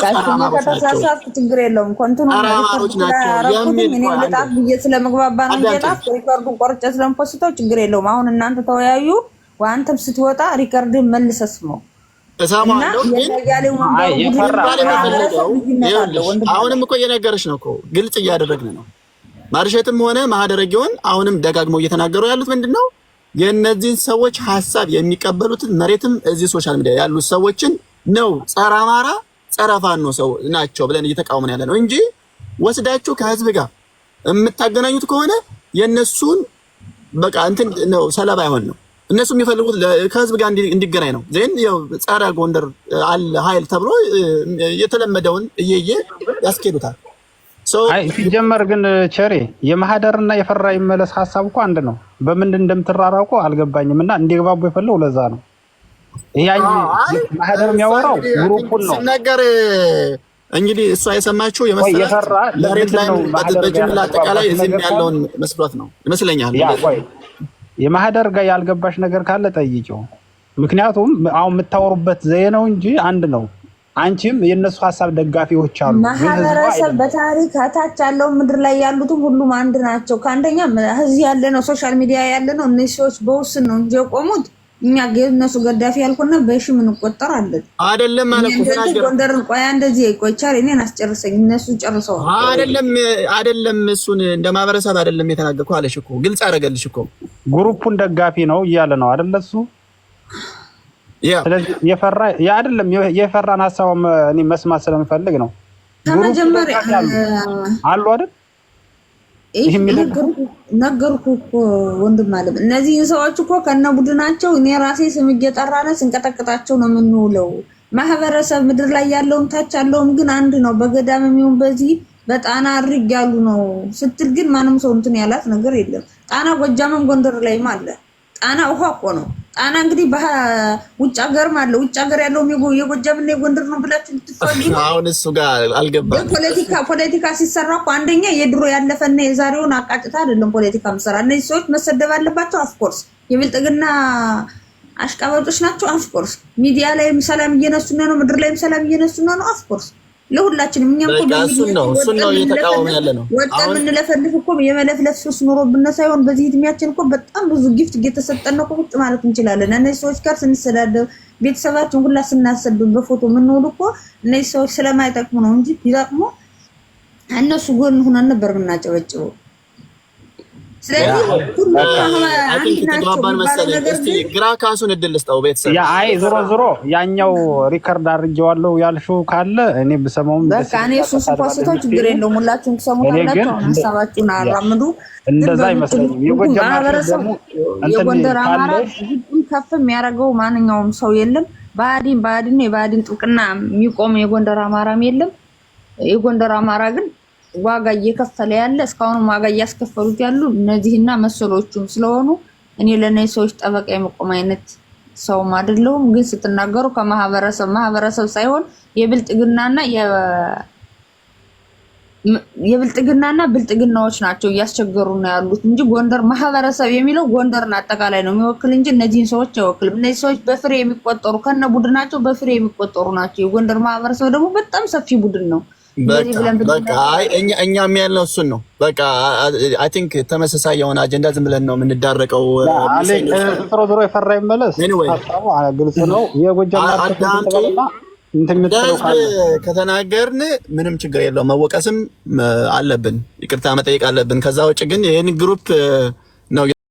ከተሳሳትኩ ችግር የለውም። አራማሮች ናቸው የሚል እኔ ለጣፍ ብዬ ስለመግባባ ነው እንጂ ጣፍ ሪከርዱን ቆርጬ ስለምፖስተው ችግር የለውም። አሁን እናንተ ተወያዩ፣ አንተም ስትወጣ ሪከርድን መልሰስ ነው እሰማለሁ። አሁንም እኮ እየነገረች ነው እኮ ግልጽ እያደረግን ነው። ማርሸትም ሆነ ማህደረ ጊዮን አሁንም ደጋግመው እየተናገሩ ያሉት ምንድነው የእነዚህን ሰዎች ሐሳብ የሚቀበሉትን መሬትም እዚህ ሶሻል ሚዲያ ያሉት ሰዎችን ነው ጸረ አማራ ጸረ ፋኖ ሰው ናቸው ብለን እየተቃወምን ያለ ነው እንጂ ወስዳችሁ ከህዝብ ጋር የምታገናኙት ከሆነ የነሱን በቃ እንትን ነው ሰለባ አይሆን ነው። እነሱ የሚፈልጉት ከህዝብ ጋር እንዲገናኝ ነው። ዘን ያው ጸረ ጎንደር አለ ኃይል ተብሎ የተለመደውን እየየ ያስኬዱታል። አይ ሲጀመር ግን ቸሬ የማህደርና የፈራ ይመለስ ሐሳብ እኮ አንድ ነው። በምን እንደምትራራቁ አልገባኝምና እንዲግባቡ የፈለው ለዛ ነው። ያይ ማህደር የሚያወራው ግሩፑን ነው ነገር እንግዲህ እሷ የሰማችው የመሰለ ለሬት ላይ በጅምላ አጠቃላይ እዚህም ያለውን መስሏት ነው ይመስለኛል። የማህደር ጋር ያልገባሽ ነገር ካለ ጠይቂው። ምክንያቱም አሁን የምታወሩበት ዘዬ ነው እንጂ አንድ ነው። አንቺም የነሱ ሐሳብ ደጋፊዎች አሉ። ማህበረሰብ በታሪክ አታች ያለው ምድር ላይ ያሉትም ሁሉም አንድ ናቸው። ከአንደኛ እዚህ ያለ ነው ሶሻል ሚዲያ ያለ ነው። እነዚህ ሰዎች በውስን ነው እንጂ የቆሙት እኛ እነሱ ገዳፊ ያልኩና በሺ ምን እንቆጠራለን አይደለም ማለት ነው። ተናገር ጎንደር ቆያ እንደዚህ ቆይቻል እኔን አስጨርሰኝ እነሱ ጨርሰው አይደለም እሱን እንደ ማህበረሰብ አይደለም የተናገርኩ አለሽ እኮ ግልጽ አደረገልሽ እኮ ግሩፑን ደጋፊ ነው እያለ ነው አይደል እሱ ስለዚህ የፈራ ያ አይደለም የፈራን ሐሳብ እኔ መስማት ስለምፈልግ ነው። ከመጀመሪያ አሉ አይደል ይሄ ነገርኩ እኮ ወንድም አለ። እነዚህ ሰዎች እኮ ከነ ቡድናቸው እኔ ራሴ ስም እየጠራነ ስንቀጠቅጣቸው ነው የምንውለው። ማህበረሰብ ምድር ላይ ያለውም ታች ያለውም ግን አንድ ነው። በገዳም የሚሆን በዚህ በጣና አርግ ያሉ ነው ስትል ግን ማንም ሰው እንትን ያላት ነገር የለም። ጣና ጎጃምም ጎንደር ላይም አለ። ጣና ውሃ እኮ ነው። ጣና እንግዲህ በውጭ ሀገርም አለ። ውጭ ሀገር ያለው የጎጃምና የጎንደር ነው ብላችሁ ልትፈልጉ አሁን እሱ ጋር አልገባም። ፖለቲካ ሲሰራ እኮ አንደኛ የድሮ ያለፈና የዛሬውን አቃጭታ አይደለም ፖለቲካ መስራ። እነዚህ ሰዎች መሰደብ አለባቸው። ኦፍኮርስ የብልጥግና አሽቃባጮች ናቸው። ኦፍኮርስ ሚዲያ ላይም ሰላም እየነሱና ነው፣ ምድር ላይም ሰላም እየነሱና ነው። ኦፍኮርስ ለሁላችንም እኛም እኮ እሱን ነው እየተቃወመ ያለ ነው። ወጣን የምንለፈልፍ እኮ የመለፍለፍ ሱስ ኖሮብን ሳይሆን በዚህ እድሜያችን እኮ በጣም ብዙ ጊፍት እየተሰጠን ነው። ቁጭ ማለት እንችላለን። እነዚህ ሰዎች ጋር ስንሰዳደብ ቤተሰባችን ሁላ ስናሰድብ በፎቶ የምንውል እኮ እነዚህ ሰዎች ስለማይጠቅሙ ነው እንጂ ቢጠቅሙ እነሱ ጎን ሆነን ነበር የምናጨበጭበው። ስለዚህ ሁሉ ተግባባን መሰለኝ። እስቲ ግራ ካሱን እድል ልስጠው ቤተሰብ። ያ አይ ዞሮ ያኛው ሪከርድ አድርጌዋለሁ ያልሽው ካለ እኔ ብሰማውም በቃ እኔ እሱን ስፖስተው ችግር የለውም። ሁላችሁም ትሰሙታላችሁ። ሐሳባችሁን አራምዱ። እንደዛ አይመስለኝም። የጎንደር አማራ ከፍ የሚያደርገው ማንኛውም ሰው የለም። ባዕድን የባዕድን ጥብቅና የሚቆም የጎንደር አማራም የለም። የጎንደር አማራ ግን ዋጋ እየከፈለ ያለ እስካሁን ዋጋ እያስከፈሉት ያሉ እነዚህና መሰሎቹም ስለሆኑ እኔ ለነዚህ ሰዎች ጠበቃ የመቆም አይነት ሰውም አይደለሁም። ግን ስትናገሩ ከማህበረሰብ ሳይሆን የብልጥግናና ብልጥግናዎች ናቸው እያስቸገሩ ነው ያሉት እንጂ ጎንደር ማህበረሰብ የሚለው ጎንደርን አጠቃላይ ነው የሚወክል እንጂ እነዚህን ሰዎች አይወክልም። እነዚህ ሰዎች በፍሬ የሚቆጠሩ ከነ ቡድናቸው በፍሬ የሚቆጠሩ ናቸው። የጎንደር ማህበረሰብ ደግሞ በጣም ሰፊ ቡድን ነው። በቃ እኛም ያልነው እሱን ነው። በቃ አይ ቲንክ ተመሳሳይ የሆነ አጀንዳ ዝም ብለን ነው የምንዳረቀው። ዞሮ የፈራ ይመለስ ሐሳቡ ግልጽ ነው። የጎጃም ከተናገርን ምንም ችግር የለውም። መወቀስም አለብን፣ ይቅርታ መጠየቅ አለብን። ከዛ ውጭ ግን ይህን ግሩፕ